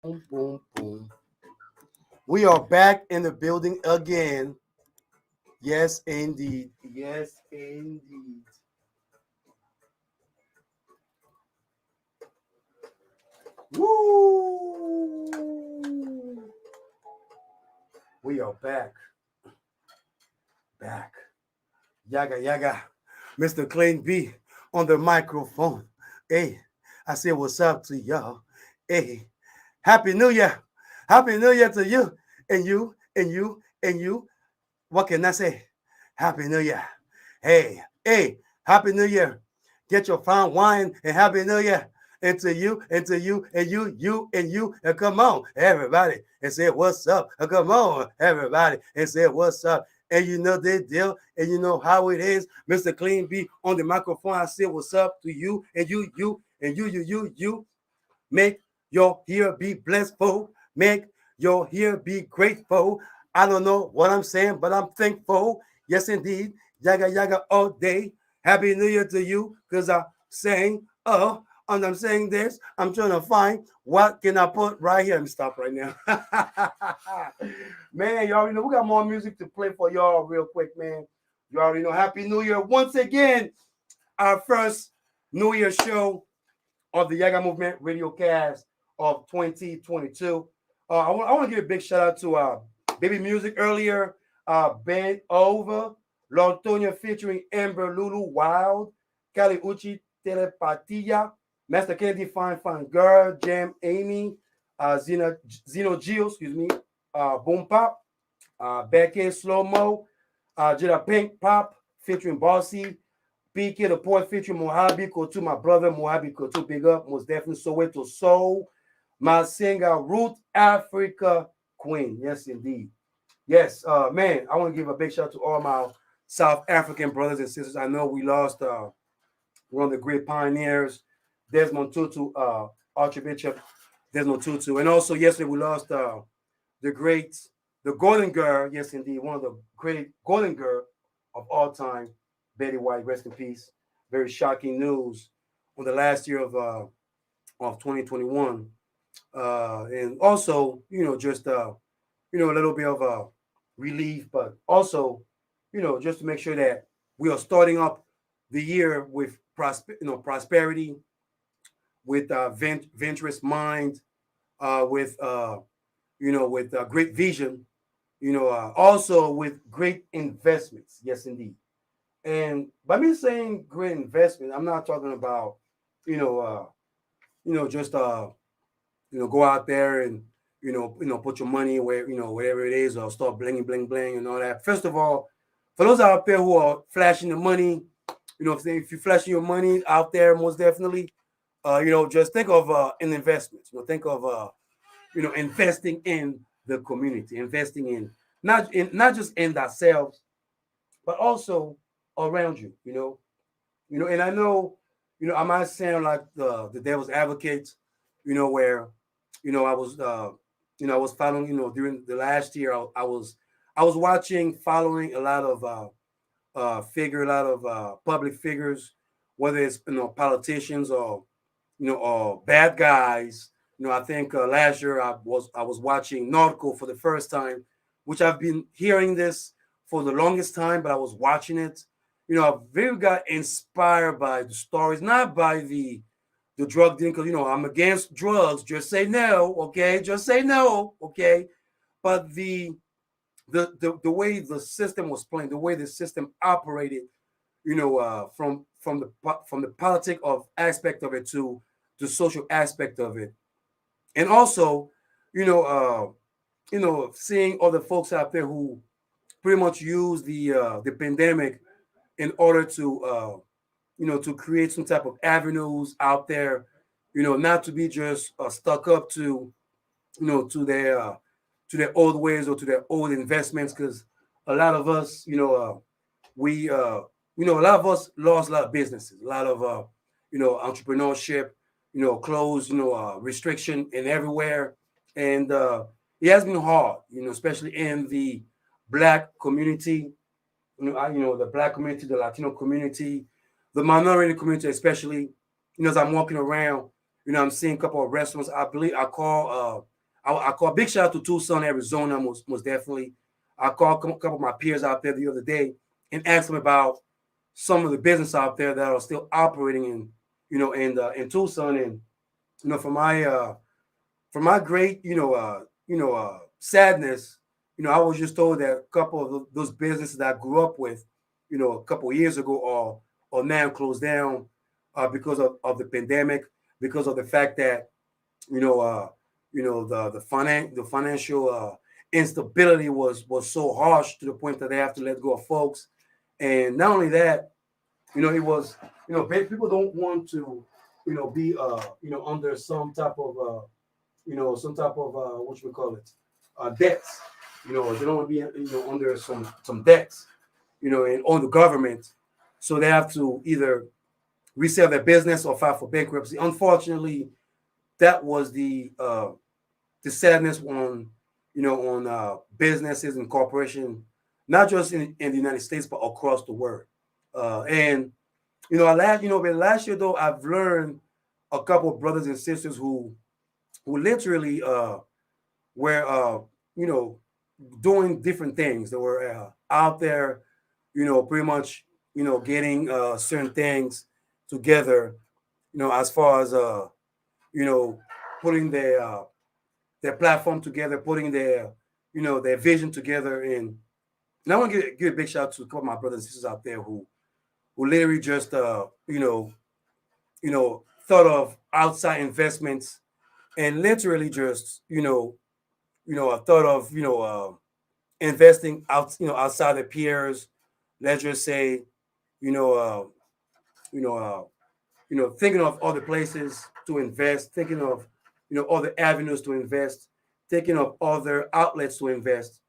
Boom, boom, boom. We are back in the building again. Yes, indeed. Yes, indeed. Woo! We are back. Back. Yaggah, Yaggah. Mr. Clean B on the microphone. Hey, I said what's up to y'all. Hey, Happy New Year. Happy New Year to you and you and you and you. What can I say? Happy New Year. Hey, Happy New Year. Get your fine wine and Happy New Year. And to you, and to you, and you, and you. And come on, everybody, and say what's up. And come on, everybody, and say what's up. And you know the deal, and you know how it is. Mr. Clean B on the microphone. I say what's up to you, and you, and you. Make your ear be blissful. Make your ear be grateful. I don't know what I'm saying, but I'm thankful. Yes, indeed. Yaggah, Yaggah all day. Happy New Year to you, because I'm saying, and I'm saying this. I'm trying to find what can I put right here. Let me stop right now. Man, you already know we got more music to play for y'all real quick, man. You already know. Happy New Year once again. Our first New Year show of the Yaggah Movement Radiocast of 2022. I want to give a big shout out to Baby Music earlier, Bend Over, L'Antonia featuring Amber Lulu Wild, Kali Uchi Telepatia, Master Kennedy Fine Fine Girl, Jam Amy, Zeno Gio, Boom Pop, Becky Slow Mo, Jada Pink Pop featuring Bossy, PK the Poet featuring Mojave Kotu, my brother Mojave Kotu, big up, most definitely Soweto Soul, my singer Ruth Africa Queen. Yes, indeed. Yes, man, I want to give a big shout out to all my South African brothers and sisters. I know we lost one of the great pioneers, Desmond Tutu, Archbishop Desmond Tutu. And also yesterday we lost the Golden Girl, yes, indeed, one of the great Golden Girl of all time, Betty White, rest in peace. Very shocking news on the last year of 2021. And also, just a little bit of relief, but also, just to make sure that we are starting up the year with prosperity, with venturous mind, with great vision, also with great investments. Yes, indeed. And by me saying great investment, I'm not talking about, just go out there and put your money where whatever it is, or start bling bling bling and all that. First of all, for those out there who are flashing the money, if you're flashing your money out there, most definitely, just think of an investment. Think of investing in the community, investing in not just in ourselves, but also around you. And I know, I might sound like the devil's advocate, where I was I was following, during the last year, I was following a lot of public figures, whether it's politicians or or bad guys. I think last year I was watching Nautical for the first time, which I've been hearing this for the longest time, but I was watching it. I really got inspired by the stories, not by the drug dealing, because I'm against drugs. Just say no, okay? Just say no, okay? But the way the system was playing, the way the system operated, from the politic of aspect of it to the social aspect of it, and also, seeing other folks out there who pretty much use the pandemic in order to to create some type of avenues out there, not to be just stuck up to to their old ways or to their old investments, because a lot of us, we a lot of us lost a lot of businesses, a lot of entrepreneurship, closed, restriction and everywhere, and it has been hard, especially in the Black community, the Black community, the Latino community, the minority community, especially, as I'm walking around, I'm seeing a couple of restaurants. I believe I call I call big shout out to Tucson, Arizona, most definitely. I called a couple of my peers out there the other day and asked them about some of the business out there that are still operating in Tucson. And for my great sadness, I was just told that a couple of those businesses that I grew up with, a couple of years ago are now closed down because of the pandemic, because of the fact that the financial instability was so harsh to the point that they have to let go of folks. And not only that, it was people don't want to be under some type of what you would call it debts. They don't want to be under some debts, and on the government, so they have to either resell their business or file for bankruptcy. Unfortunately, that was the sadness on businesses and corporations, not just in the United States but across the world. And last year though, I've learned a couple of brothers and sisters who literally were doing different things. They were out there, pretty much getting certain things together, as far as putting their platform together, putting their vision together. And I want to give a big shout out to a couple of my brothers and sisters out there who literally just thought of outside investments and literally just thought of investing outside their peers. Let's just say thinking of other places to invest, thinking of other avenues to invest, thinking of other outlets to invest,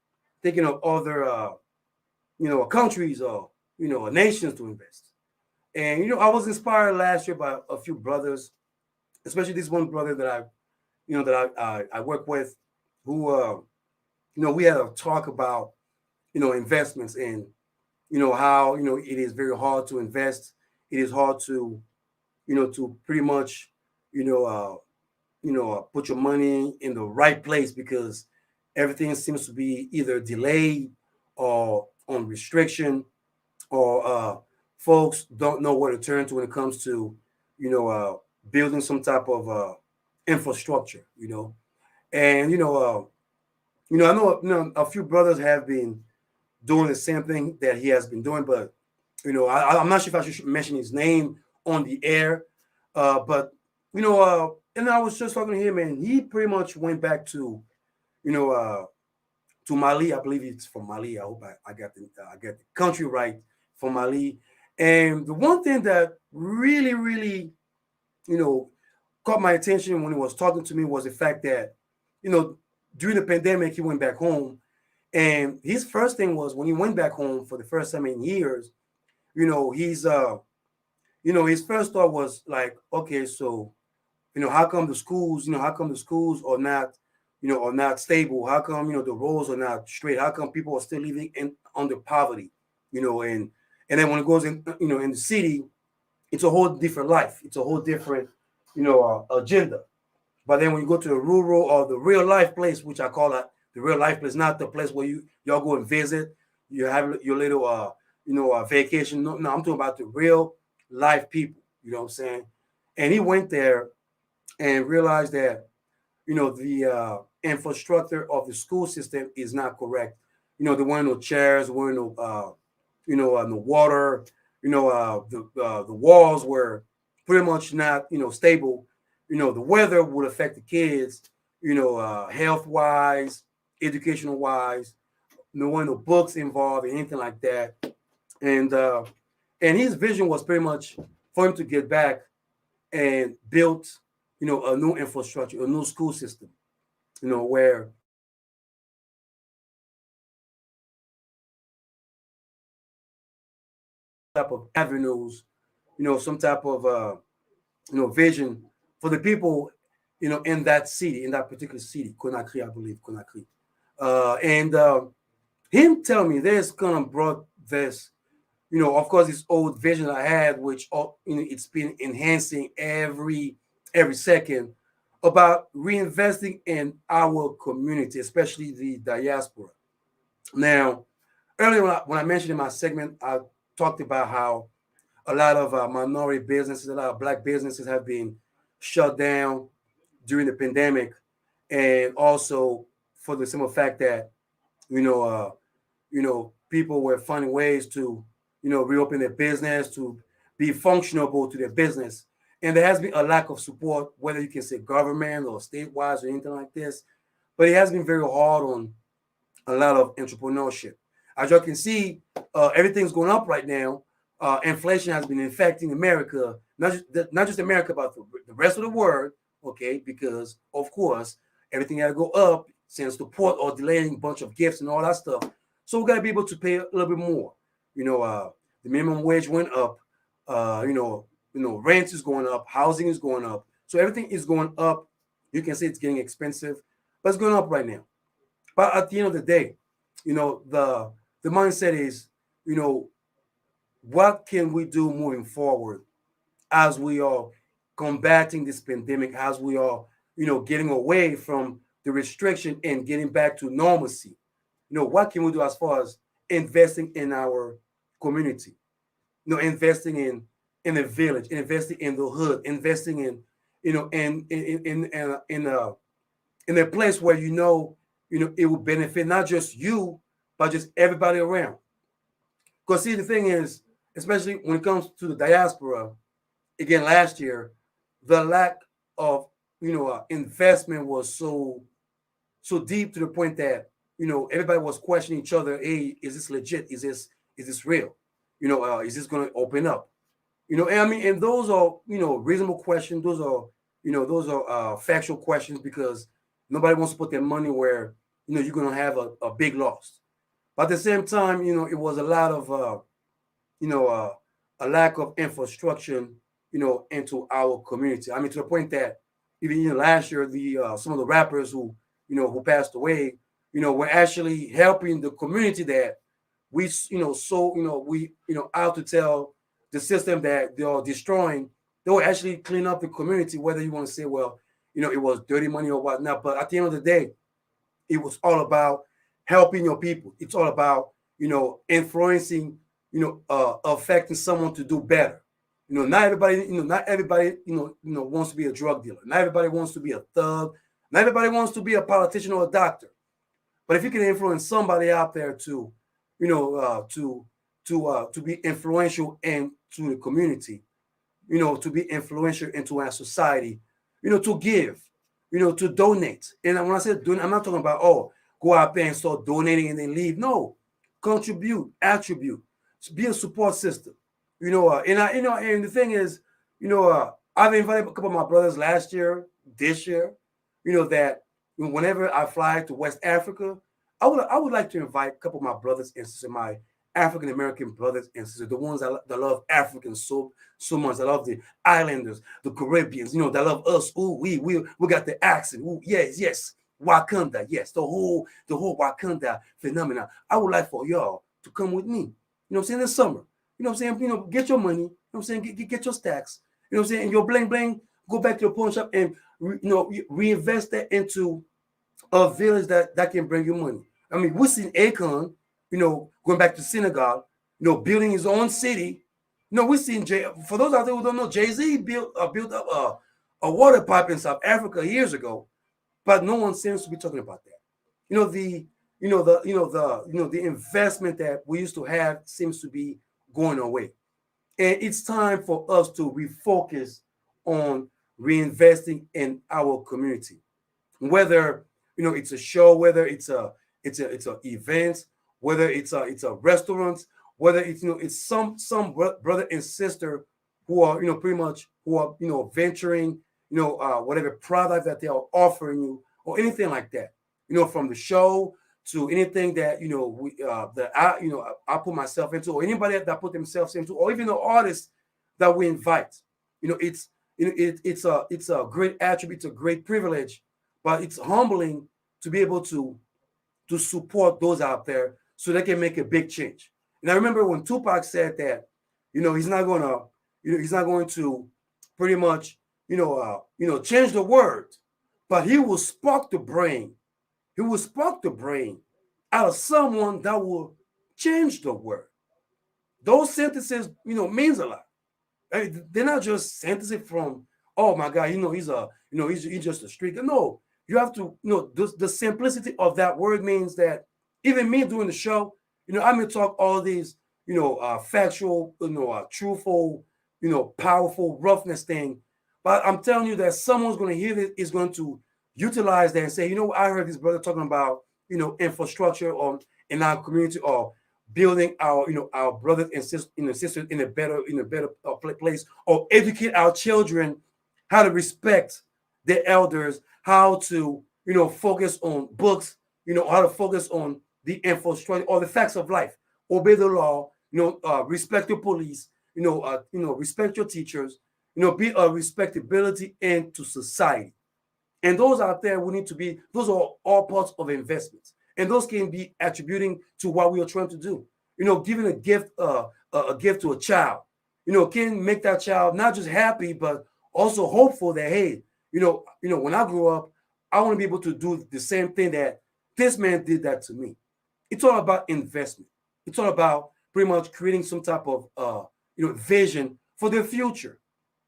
thinking of other countries or nations to invest. And I was inspired last year by a few brothers, especially this one brother that I work with, who we had a talk about investments and how it is very hard to invest. It is hard to to pretty much put your money in the right place, because everything seems to be either delayed or on restriction, or folks don't know where to turn to when it comes to building some type of infrastructure. And I know a few brothers have been doing the same thing that he has been doing, but I'm not sure if I should mention his name on the air, but and I was just talking to him, and he pretty much went back to Mali. I believe it's from Mali. I hope I got the country right, from Mali. And the one thing that really caught my attention when he was talking to me was the fact that during the pandemic he went back home, and his first thing was, when he went back home for the first time in years, his first thought was like, okay, so how come the schools are not are not stable? How come the roads are not straight? How come people are still living under poverty? And then when it goes in in the city, it's a whole different life. It's a whole different agenda. But then when you go to the rural or the real life place, which I call it the real life place, not the place where y'all go and visit, you have your little vacation. No, I'm talking about the real life people. You know what I'm saying? And he went there and realized that the infrastructure of the school system is not correct. There weren't no chairs, there weren't no no water. The walls were pretty much not stable. The weather would affect the kids, health wise, educational wise. There weren't no books involved, anything like that. And his vision was pretty much for him to get back and build a new infrastructure, a new school system, where type of avenues, some type of vision for the people, in that city, in that particular city, Conakry, I believe, Conakry. And him telling me this kind of brought this, of course, this old vision I had, which it's been enhancing every second about reinvesting in our community, especially the diaspora. Now, earlier when I mentioned in my segment, I talked about how a lot of minority businesses, a lot of black businesses have been shut down during the pandemic, and also for the simple fact that you know, people were finding ways to reopen their business to be functionable to their business, and there has been a lack of support, whether you can say government or state-wise or anything like this, but it has been very hard on a lot of entrepreneurship. As you can see, everything's going up right now. Inflation has been affecting America, not just America, but the rest of the world. Okay, because of course everything got to go up since the port or delaying a bunch of gifts and all that stuff. So we got to be able to pay a little bit more. The minimum wage went up. Rent is going up, housing is going up. So everything is going up. You can say it's getting expensive, but it's going up right now. But at the end of the day, the mindset is, what can we do moving forward as we are combating this pandemic, as we are, getting away from the restriction and getting back to normalcy? What can we do as far as investing in our community? Investing in the village, investing in the hood, investing in, in a place where it will benefit not just you, but just everybody around. Because see, the thing is, especially when it comes to the diaspora, again, last year, the lack of investment was so deep to the point that everybody was questioning each other. Hey, is this legit? Is this real? Is this going to open up? And those are reasonable questions. Those are factual questions, because nobody wants to put their money where you're going to have a big loss. But at the same time, it was a lot of a lack of infrastructure into our community. I mean, to the point that even last year, some of the rappers who passed away, were actually helping the community that we out to tell the system that they are destroying. They will actually clean up the community, whether you want to say, well, it was dirty money or whatnot. But at the end of the day, it was all about helping your people. It's all about, influencing, affecting someone to do better. Not everybody wants to be a drug dealer. Not everybody wants to be a thug. Not everybody wants to be a politician or a doctor. But if you can influence somebody out there to be influential into the community, to be influential into our society, to give, to donate. And when I say donate, I'm not talking about, go out there and start donating and then leave. No, contribute, attribute, be a support system. And the thing is, I've invited a couple of my brothers last year, this year, that whenever I fly to West Africa, I would like to invite a couple of my brothers and sisters, my African American brothers and sisters, the ones that love Africans so much. I love the islanders, the Caribbeans, that love us. Ooh, we got the accent. Ooh, yes, Wakanda, yes, the whole Wakanda phenomena. I would like for y'all to come with me. This summer. Get your money. Get your stacks. And your bling bling. Go back to your pawn shop and reinvest that into a village that can bring you money. I mean, we seen Akon, going back to Senegal, building his own city. We seen for those out there who don't know, Jay-Z built up a water pipe in South Africa years ago, but no one seems to be talking about that. The investment that we used to have seems to be going away, and it's time for us to refocus on reinvesting in our community. Whether it's a show, whether it's a event, whether it's a restaurant, whether it's some brother and sister who are pretty much who are venturing whatever product that they are offering you or anything like that, from the show to anything that I put myself into, or anybody that put themselves into, or even the artists that we invite. It's a great attribute, it's a great privilege, but it's humbling to be able to support those out there so they can make a big change. And I remember when Tupac said that, he's not going to pretty much, change the world, but he will spark the brain. He will spark the brain out of someone that will change the world. Those sentences, means a lot. They're not just sentences from, oh my God, he's just a street. No, you have to, the simplicity of that word means that even me doing the show, I may talk all these, factual, truthful, powerful roughness thing, but I'm telling you that someone's going to hear this is going to utilize that and say, I heard this brother talking about, infrastructure or in our community or building our brothers and sisters in a better place, or educate our children how to respect their elders, how to focus on books, how to focus on the infrastructure or the facts of life, obey the law, respect your police, respect your teachers, be a respectability into society. And those out there will need to be, those are all parts of investments. And those can be attributing to what we are trying to do. Giving a gift to a child, can make that child not just happy, but also hopeful that, hey, when I grow up, I want to be able to do the same thing that this man did that to me. It's all about investment. It's all about pretty much creating some type of vision for the future.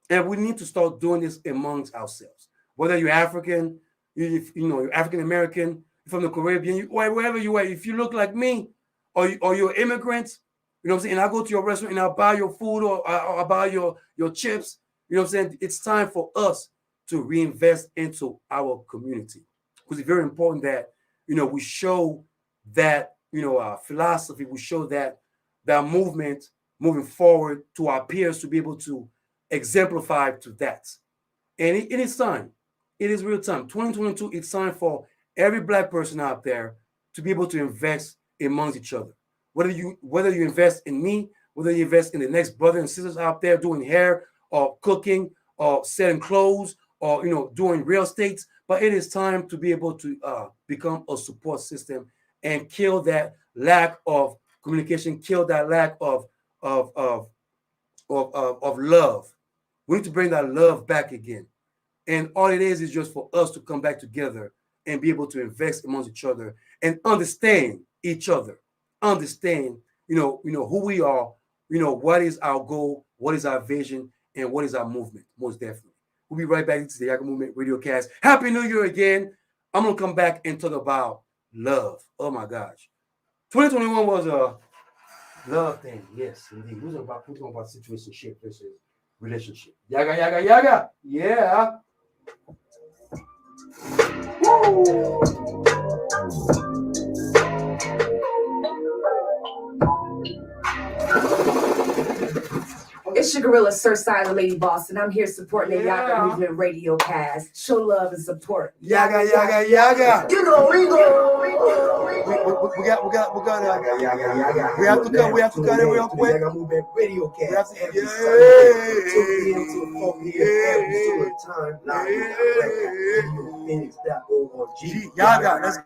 And we need to start doing this amongst ourselves. Whether you're African, you're African American, from the Caribbean, wherever you are, if you look like me, or you're immigrants, what I'm saying, and I go to your restaurant and I'll buy your food or I'll buy your chips, what I'm saying, it's time for us to reinvest into our community. Because it's very important that, we show that, philosophy, we show that movement moving forward to our peers to be able to exemplify to that. And it is time. It is real time. 2022, it's time for every Black person out there to be able to invest amongst each other. Whether you invest in me, whether you invest in the next brother and sisters out there doing hair or cooking or selling clothes or doing real estate, but it is time to be able to become a support system and kill that lack of communication, kill that lack of love. We need to bring that love back again. And all it is just for us to come back together and be able to invest amongst each other and understand each other, understand, who we are, what is our goal, what is our vision, and what is our movement, most definitely. We'll be right back into the Yaggah Movement Radiocast. Happy New Year again. I'm going to come back and talk about love. Oh, my gosh. 2021 was a love thing. Yes, indeed. We're talking about situationship versus relationship. Yaggah, yaggah, yaggah. Yeah. Woo! It's your gorilla, Sir Silent Lady Boss, and I'm here supporting the Yaggah Movement Radiocast. Show love and support. Yaggah, yaggah, yaggah. You know, we go. We got we have to cut it real quick. Yaggah Movement Radiocast. Yeah. 2 p.m. to 4 p.m. every single time. Live in Atlanta. Phoenix.org. Yaggah, let's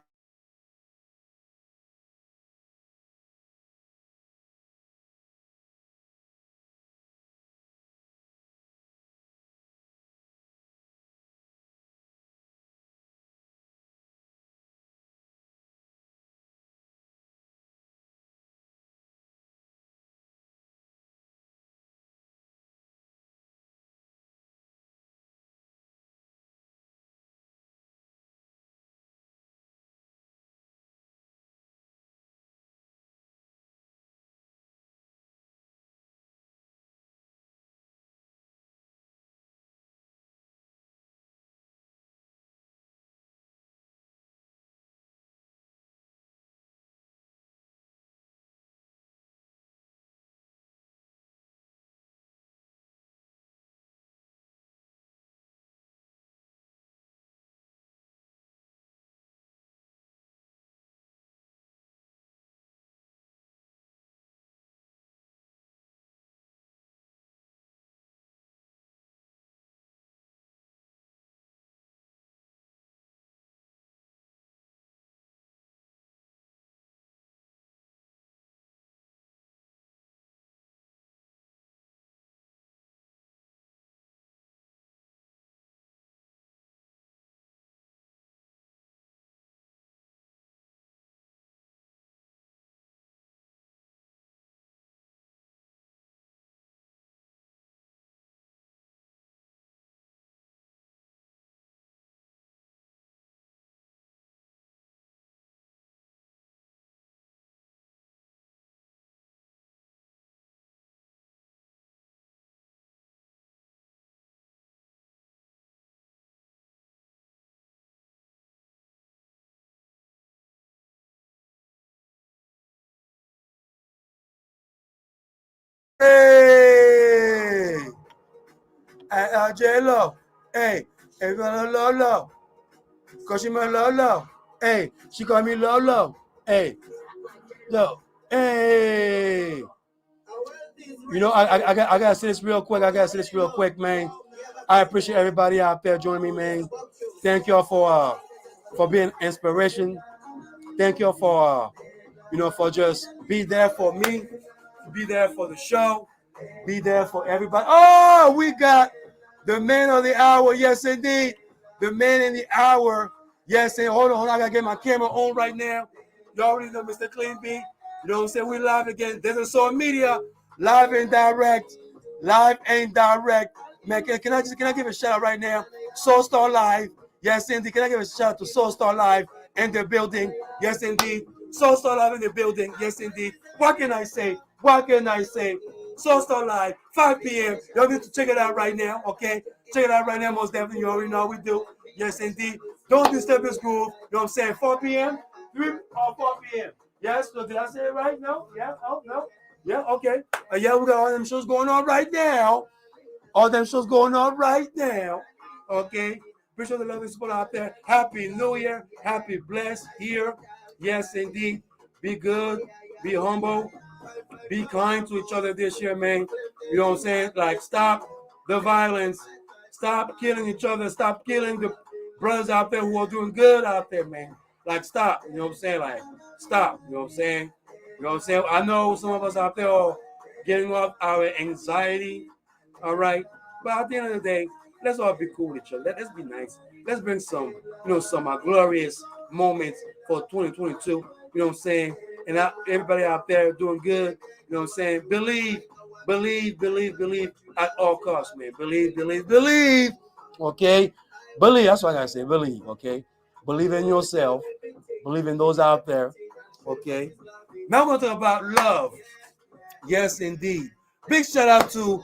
Hey, J-Lo. Hey, everybody Lolo. Cause she my Lolo. Hey, she call me Lolo. Hey, yo, hey. You know, I gotta say this real quick. Man. I appreciate everybody out there joining me, man. Thank y'all for being inspiration. Thank y'all for for just be there for me, be there for the show, be there for everybody. Oh, we got the man of the hour. Yes, indeed. The man in the hour. Yes, and hold on. I gotta get my camera on right now. You already know Mr. Clean B. You know what I'm saying? We live again. There's a social media, live and direct. Live and direct. Man, can I give a shout out right now? Soul Star Live. Yes, indeed. Can I give a shout out to Soul Star Live in the building? Yes, indeed. Soul Star Live in the building. Yes, indeed. What can I say? Soul Star Live, 5 p.m. Y'all need to check it out right now, okay? Check it out right now, most definitely. You already know how we do. Yes, indeed. Don't disturb this groove. You know what I'm saying? 4 p.m. 3 or 4 p.m. Yes, so did I say it right? No? Yeah? Oh, no? Yeah, okay. Yeah, we got all them shows going on right now. Okay? Appreciate the love and support out there. Happy New Year. Happy blessed here. Yes, indeed. Be good. Be humble. Be kind to each other this year, man. You know what I'm saying? Like, stop the violence. Stop killing each other. Stop killing the brothers out there who are doing good out there, man. Like, stop. You know what I'm saying? Like, stop. You know what I'm saying? You know what I'm saying? I know some of us out there are getting off our anxiety. All right. But at the end of the day, let's all be cool with each other. Let's be nice. Let's bring some, some glorious moments for 2022. You know what I'm saying? And everybody out there doing good. You know what I'm saying? Believe at all costs, man. Believe. Okay? Believe. That's what I gotta say. Believe, okay? Believe in yourself. Believe in those out there. Okay? Now we're gonna talk about love. Yes, indeed. Big shout out to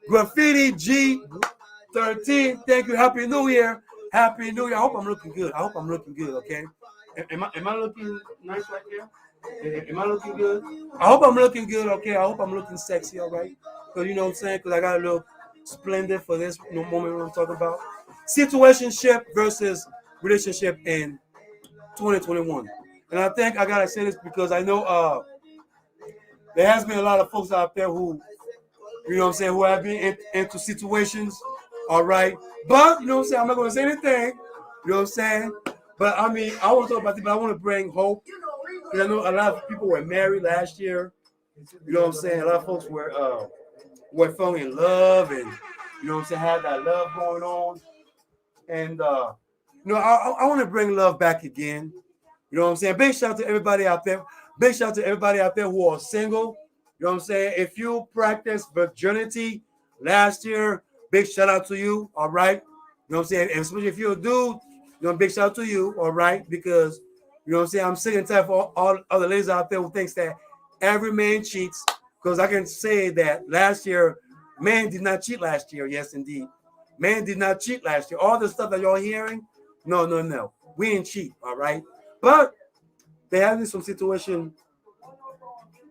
Graffiti G13. Thank you. Happy New Year. I hope I'm looking good. Okay? Am I looking nice right here? Am I looking good? I hope I'm looking good, okay? I hope I'm looking sexy, all right? Because you know what I'm saying? Because I got to look splendid for this moment I'm talking about. Situationship versus relationship in 2021. And I think I got to say this because I know there has been a lot of folks out there who, you know what I'm saying, who have been into situations, all right? But, you know what I'm saying, I'm not going to say anything, you know what I'm saying? But, I mean, I want to talk about this, but I want to bring hope. Because I know a lot of people were married last year, you know what I'm saying? A lot of folks were falling in love and, you know what I'm saying, had that love going on. And, I want to bring love back again. You know what I'm saying? Big shout out to everybody out there. Big shout out to everybody out there who are single. You know what I'm saying? If you practice virginity last year, big shout out to you, all right? You know what I'm saying? And especially if you're a dude, big shout out to you, all right? Because, you know what I'm saying? I'm sick and tired for all other ladies out there who thinks that every man cheats. Because I can say that last year, man did not cheat last year. Yes, indeed. Man did not cheat last year. All the stuff that y'all hearing, no. We ain't cheat, all right? But there has been some situation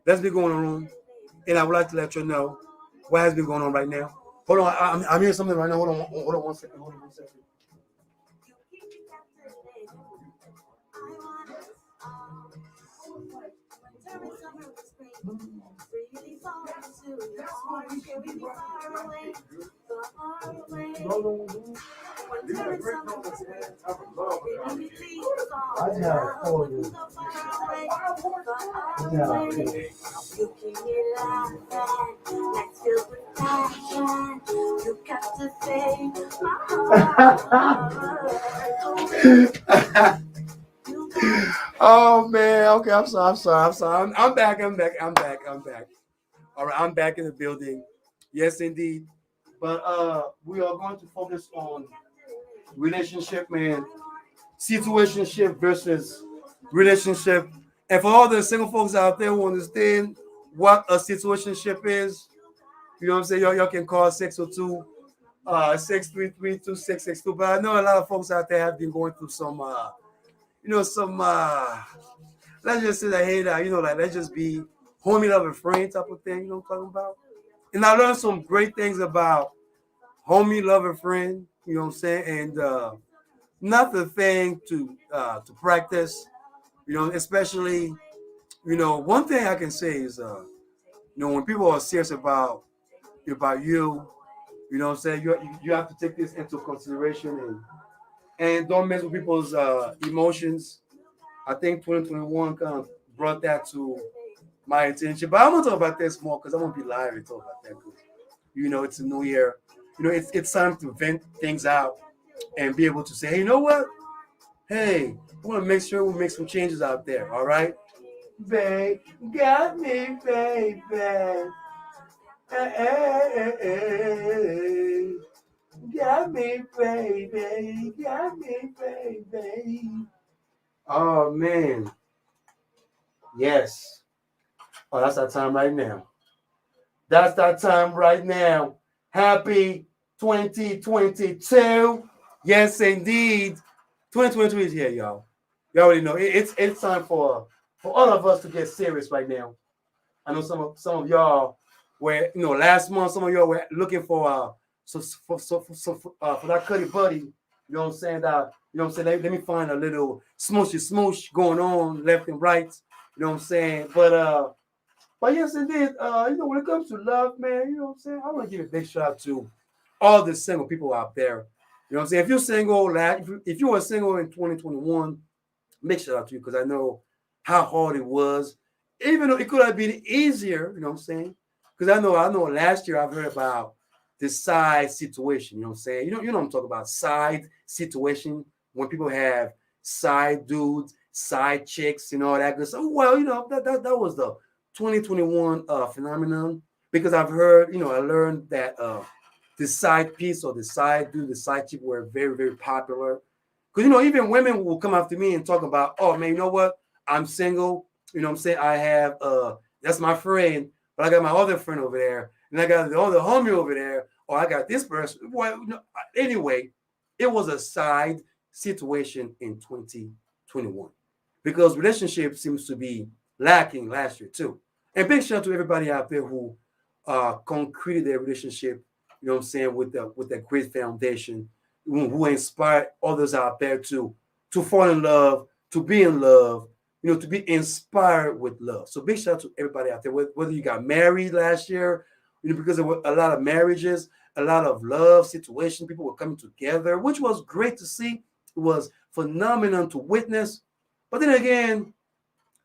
that's been going on, and I would like to let you know what has been going on right now. Hold on, I'm hearing something right now. Hold on one second. Oh man, okay, I'm sorry. I'm back. All right, I'm back in the building. Yes, indeed. But we are going to focus on relationship, man. Situationship versus relationship. And for all the single folks out there who understand what a situationship is, you know what I'm saying? Y'all can call 602 633-2662. But I know a lot of folks out there have been going through some let's just say that, hey, let's just be homie lover friend type of thing, you know what I'm talking about? And I learned some great things about homie lover friend, you know what I'm saying? And not the thing to practice, you know, especially, you know, one thing I can say is you know, when people are serious about you, you know what I'm saying, you have to take this into consideration and don't mess with people's emotions. I think 2021 kind of brought that to my attention. But I'm gonna talk about this more because I'm gonna be live and talk about that. You know, it's a new year. You know, it's time to vent things out and be able to say, hey, you know what? Hey, we want to make sure we make some changes out there. All right, babe, got me, baby. Hey, hey, hey. Got me, baby. Got me, baby. Oh man, yes. Oh, that's our time right now. That's that time right now. Happy 2022. Yes, indeed. 2022 is here, y'all. You already know. It's time for all of us to get serious right now. I know some of y'all were, you know, last month, some of y'all were looking for for that cutty buddy. You know what I'm saying? That, you know what I'm saying? Let me find a little smooshy smoosh going on left and right. You know what I'm saying? But yes, indeed, you know, when it comes to love, man, you know what I'm saying? I want to give a big shout out to all the single people out there. You know what I'm saying? If you're single, if you were single in 2021, big shout out to you because I know how hard it was. Even though it could have been easier, you know what I'm saying? Because I know last year I've heard about the side situation, you know what I'm saying? You know what I'm talking about, side situation, when people have side dudes, side chicks, and all that good stuff. Well, you know, that was the 2021 phenomenon, because I've heard, you know, I learned that the side piece or the side dude, the side chick were very, very popular. Because, you know, even women will come after me and talk about, oh man, you know what? I'm single. You know what I'm saying? I have that's my friend, but I got my other friend over there, and I got the other homie over there, or I got this person. Well, you know, anyway, it was a side situation in 2021 because relationship seems to be lacking last year too. And big shout out to everybody out there who concreted their relationship, you know what I'm saying, with that great foundation, who inspired others out there to fall in love, to be in love, you know, to be inspired with love. So big shout out to everybody out there, whether you got married last year, you know, because there were a lot of marriages, a lot of love situation, people were coming together, which was great to see. It was phenomenal to witness. But then again,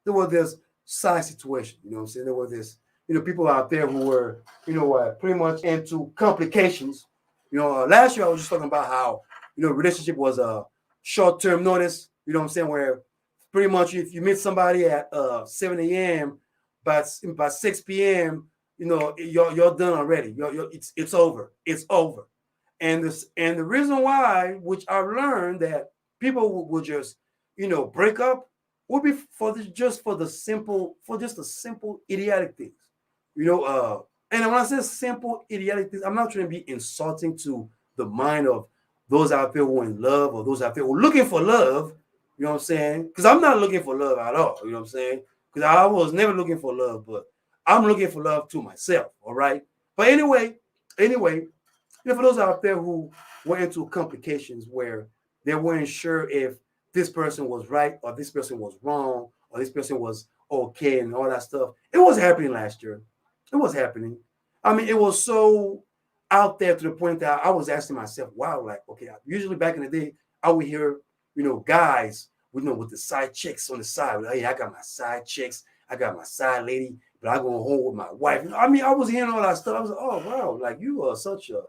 there was this side situation, you know what I'm saying? There was this, you know, people out there who were, you know, pretty much into complications. You know, last year I was just talking about how, you know, relationship was a short-term notice, you know what I'm saying, where pretty much if you meet somebody at 7 a.m., by 6 p.m., you know, you're done already. It's over. It's over. And the reason why, which I've learned, that people will just, you know, break up, would be just the simple idiotic things, you know. And when I say simple idiotic things, I'm not trying to be insulting to the mind of those out there who are in love or those out there who are looking for love. You know what I'm saying? Because I'm not looking for love at all. You know what I'm saying? Because I was never looking for love, but I'm looking for love to myself. All right. But anyway, you know, for those out there who went into complications where they weren't sure if this person was right or this person was wrong or this person was okay and all that stuff. It was happening last year. It was happening. I mean, it was so out there to the point that I was asking myself, wow, like, okay, usually back in the day, I would hear, you know, guys, you know, with the side chicks on the side. Hey, I got my side chicks. I got my side lady, but I go home with my wife. I mean, I was hearing all that stuff. I was like, oh, wow, like you are such a,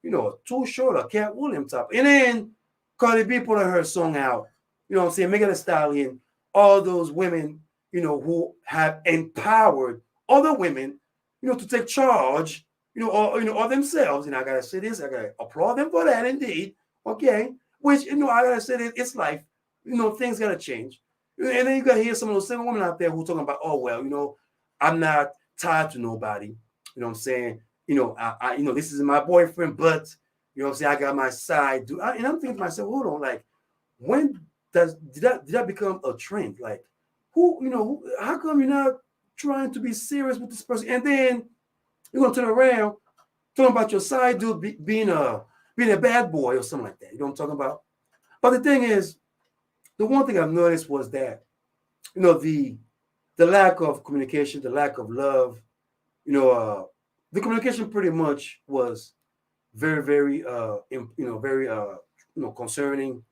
you know, Too Short, a Cat Williams type. And then Cardi B put her song out. You know what I'm saying? Megan Thee Stallion, all those women, you know, who have empowered other women, you know, to take charge, you know, or themselves. And I gotta say this, I gotta applaud them for that, indeed. Okay, which, you know, I gotta say that it's life. You know, things gotta change. And then you gotta hear some of those single women out there who talking about, oh well, you know, I'm not tied to nobody. You know what I'm saying? You know, I you know, this is my boyfriend, but you know what I'm saying, I got my side dude. And I'm thinking to myself, hold on, like, when did that become a trend? Like, how come you're not trying to be serious with this person, and then you're gonna turn around talking about your side dude being a bad boy or something like that. You know what I'm talking about? But the thing is, the one thing I've noticed was that, the lack of communication, the lack of love, the communication pretty much was very, very, very, concerning.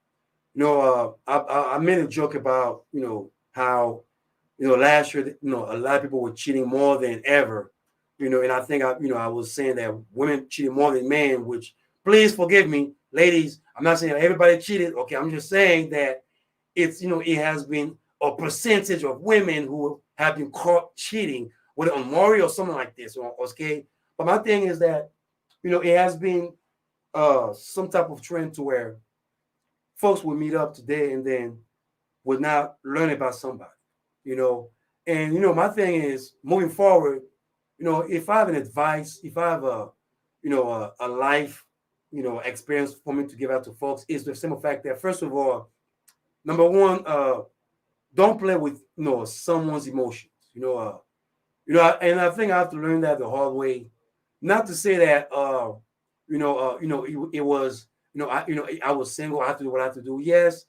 I made a joke about, how, last year, a lot of people were cheating more than ever, and I think I was saying that women cheated more than men, which, please forgive me, ladies. I'm not saying everybody cheated. Okay. I'm just saying that it's, it has been a percentage of women who have been caught cheating, whether on Maury or something like this, okay? But my thing is that, it has been some type of trend to where folks will meet up today and then would not learn about somebody, And, my thing is, moving forward, if I have an advice, if I have a life, experience for me to give out to folks, is the simple fact that, first of all, number one, don't play with someone's emotions. And I think I have to learn that the hard way. Not to say that it was I was single. I have to do what I have to do. Yes,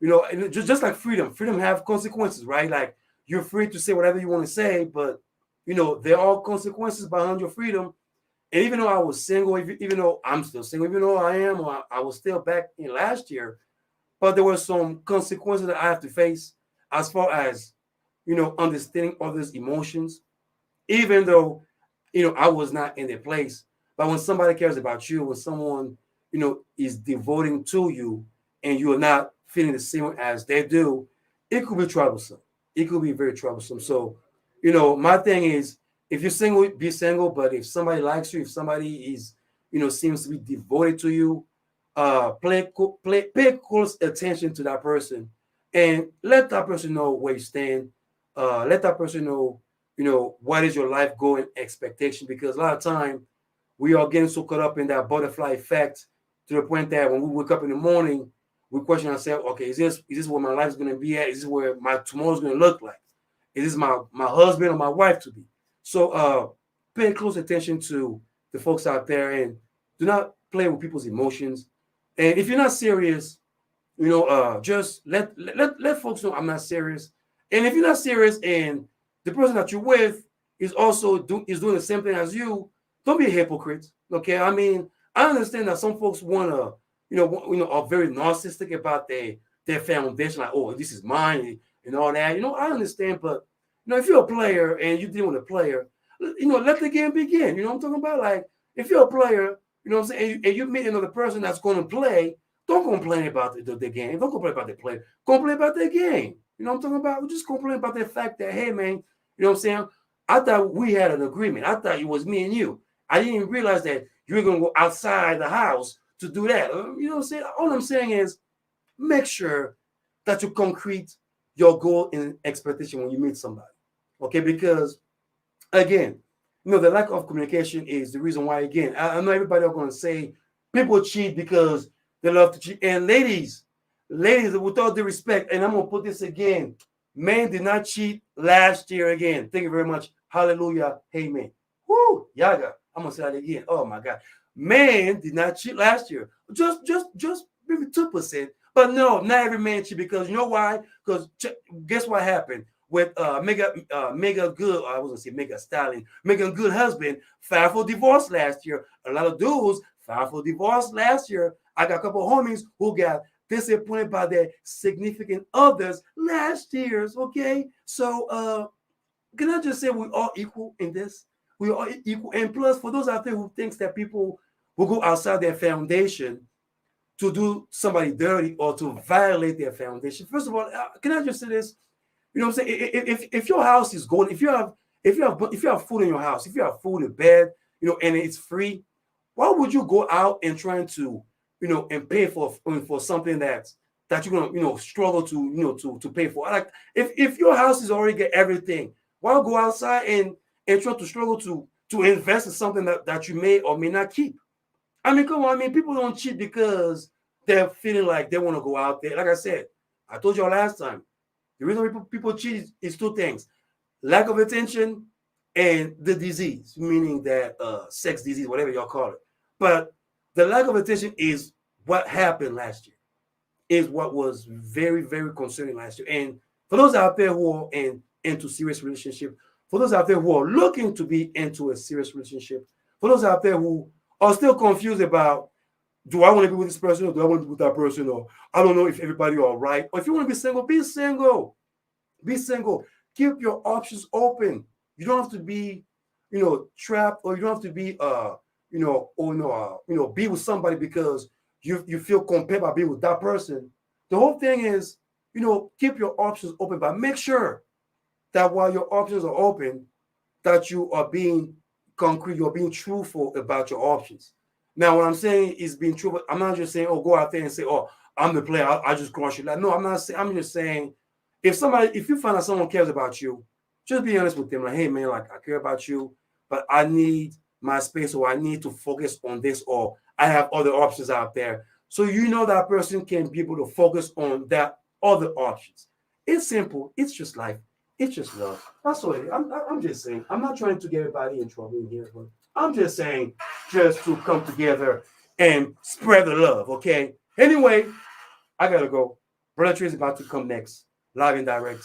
and just like freedom. Freedom have consequences, right? Like you're free to say whatever you want to say, but there are consequences behind your freedom. And even though I was single, even though I'm still single, even though I am, or I was still back in last year, but there were some consequences that I have to face as far as, understanding others' emotions, even though, I was not in their place. But when somebody cares about you, when someone, is devoting to you and you are not feeling the same as they do, it could be troublesome. It could be very troublesome. So, my thing is, if you're single, be single. But if somebody likes you, if somebody is, seems to be devoted to you, pay close attention to that person and let that person know where you stand. Let that person know, what is your life goal and expectation, because a lot of time we are getting so caught up in that butterfly effect to the point that when we wake up in the morning, we question ourselves, okay, is this where my life is going to be at? Is this where my tomorrow is going to look like? Is this my husband or my wife to be? So pay close attention to the folks out there and do not play with people's emotions. And if you're not serious, just let folks know I'm not serious. And if you're not serious and the person that you're with is also doing the same thing as you, don't be a hypocrite. Okay, I mean, I understand that some folks wanna, are very narcissistic about their foundation, like, oh, this is mine and all that. I understand, but if you're a player and you're dealing with a player, let the game begin. You know what I'm talking about? Like, if you're a player, you know what I'm saying, and you meet another person that's going to play, don't complain about the game. Don't complain about the play. Complain about their game. You know what I'm talking about? Just complain about the fact that, hey, man, you know what I'm saying? I thought we had an agreement. I thought it was me and you. I didn't even realize that you were going to go outside the house to do that. You know what I'm saying? All I'm saying is make sure that you concrete your goal and expectation when you meet somebody. Okay? Because, again, the lack of communication is the reason why, again, I know everybody are going to say people cheat because they love to cheat. And ladies, with all due respect, and I'm going to put this again, men did not cheat last year again. Thank you very much. Hallelujah. Amen. Woo, Yaggah. I'm going to say that again. Oh, my God. Men did not cheat last year. Just maybe 2%. But no, not every man cheat, because you know why? Because guess what happened? With Mega Good, I was gonna say Mega Stallion, Megan Good husband filed for divorce last year. A lot of dudes filed for divorce last year. I got a couple of homies who got disappointed by their significant others last year's. Okay, so can I just say we're all equal in this? We're all equal, and plus, for those out there who thinks that people will go outside their foundation to do somebody dirty or to violate their foundation. First of all, can I just say this? You know what I'm saying? If your house is golden, if you have food in your house, if you have food in bed, and it's free, why would you go out and trying to, and pay for something that you're gonna, struggle to pay for? Like if your house is already get everything, why go outside and try to struggle to invest in something that you may or may not keep? I mean, come on. I mean, people don't cheat because they're feeling like they want to go out there. Like I said, I told y'all last time. The reason people cheat is two things: lack of attention, and the disease, meaning that sex disease, whatever y'all call it. But the lack of attention is what happened last year, is what was very, very concerning last year. And for those out there who are into serious relationship, for those out there who are looking to be into a serious relationship, for those out there who are still confused about, do I want to be with this person or do I want to be with that person? Or I don't know if everybody all right. Or if you want to be single, be single. Be single. Keep your options open. You don't have to be, trapped, or you don't have to be, be with somebody because you feel compelled by being with that person. The whole thing is, keep your options open, but make sure that while your options are open, that you are being concrete, you're being truthful about your options. Now, what I'm saying is being truthful. I'm not just saying, go out there and say, I'm the player, I just crush you. Like, no, I'm not saying. I'm just saying, if you find out someone cares about you, just be honest with them. Like, hey, man, like, I care about you, but I need my space, or I need to focus on this, or I have other options out there. So that person can be able to focus on that other options. It's simple. It's just life. It's just love. That's all it is. I'm just saying. I'm not trying to get everybody in trouble in here, but I'm just saying, just to come together and spread the love, okay? Anyway, I gotta go. Brother Trey is about to come next, live and direct.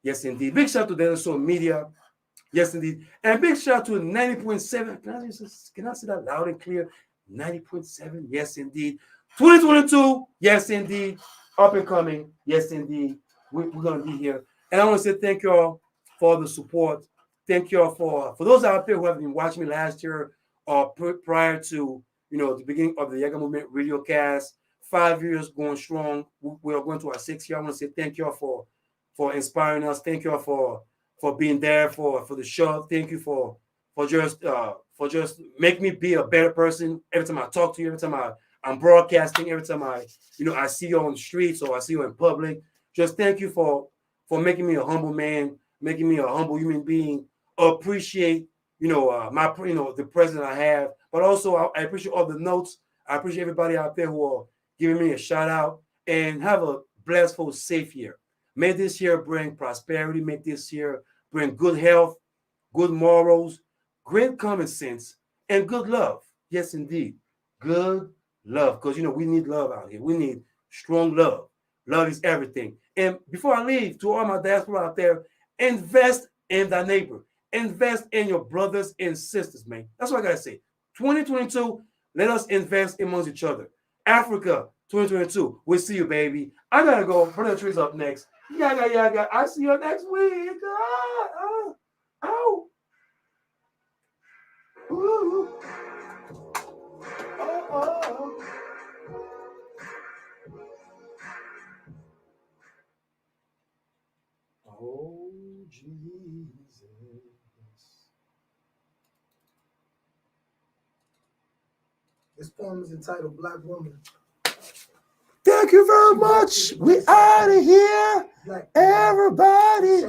Yes, indeed. Big shout out to the social media. Yes, indeed. And big shout out to 90.7. Can I say that loud and clear? 90.7. Yes, indeed. 2022. Yes, indeed. Up and coming. Yes, indeed. We're going to be here. And I want to say thank you all for the support. Thank you all for those out there who have been watching me last year or prior to, the beginning of the Yaggah Movement Radiocast. 5 years going strong. We are going to our 6th year. I want to say thank you all for inspiring us. Thank you all for being there for the show. Thank you for just make me be a better person every time I talk to you, every time I'm broadcasting, every time I see you on the streets or I see you in public. Just thank you for making me a humble man, making me a humble human being. Appreciate the president I have, but also I appreciate all the notes. I appreciate everybody out there who are giving me a shout out, and have a blessed, safe year. May this year bring prosperity. May this year bring good health, good morals, great common sense, and good love. Yes, indeed. Good love. Because, we need love out here. We need strong love. Love is everything. And before I leave, to all my diaspora out there, invest in thy neighbor. Invest in your brothers and sisters, man. That's what I got to say. 2022, let us invest amongst each other. Africa, 2022, we'll see you, baby. I got to go. Brother Tree's up next. Yaggah. I see you next week. Ow. Ooh. Oh. Oh, Jesus. This poem is entitled Black Woman. Thank you very much. We out of here. Everybody.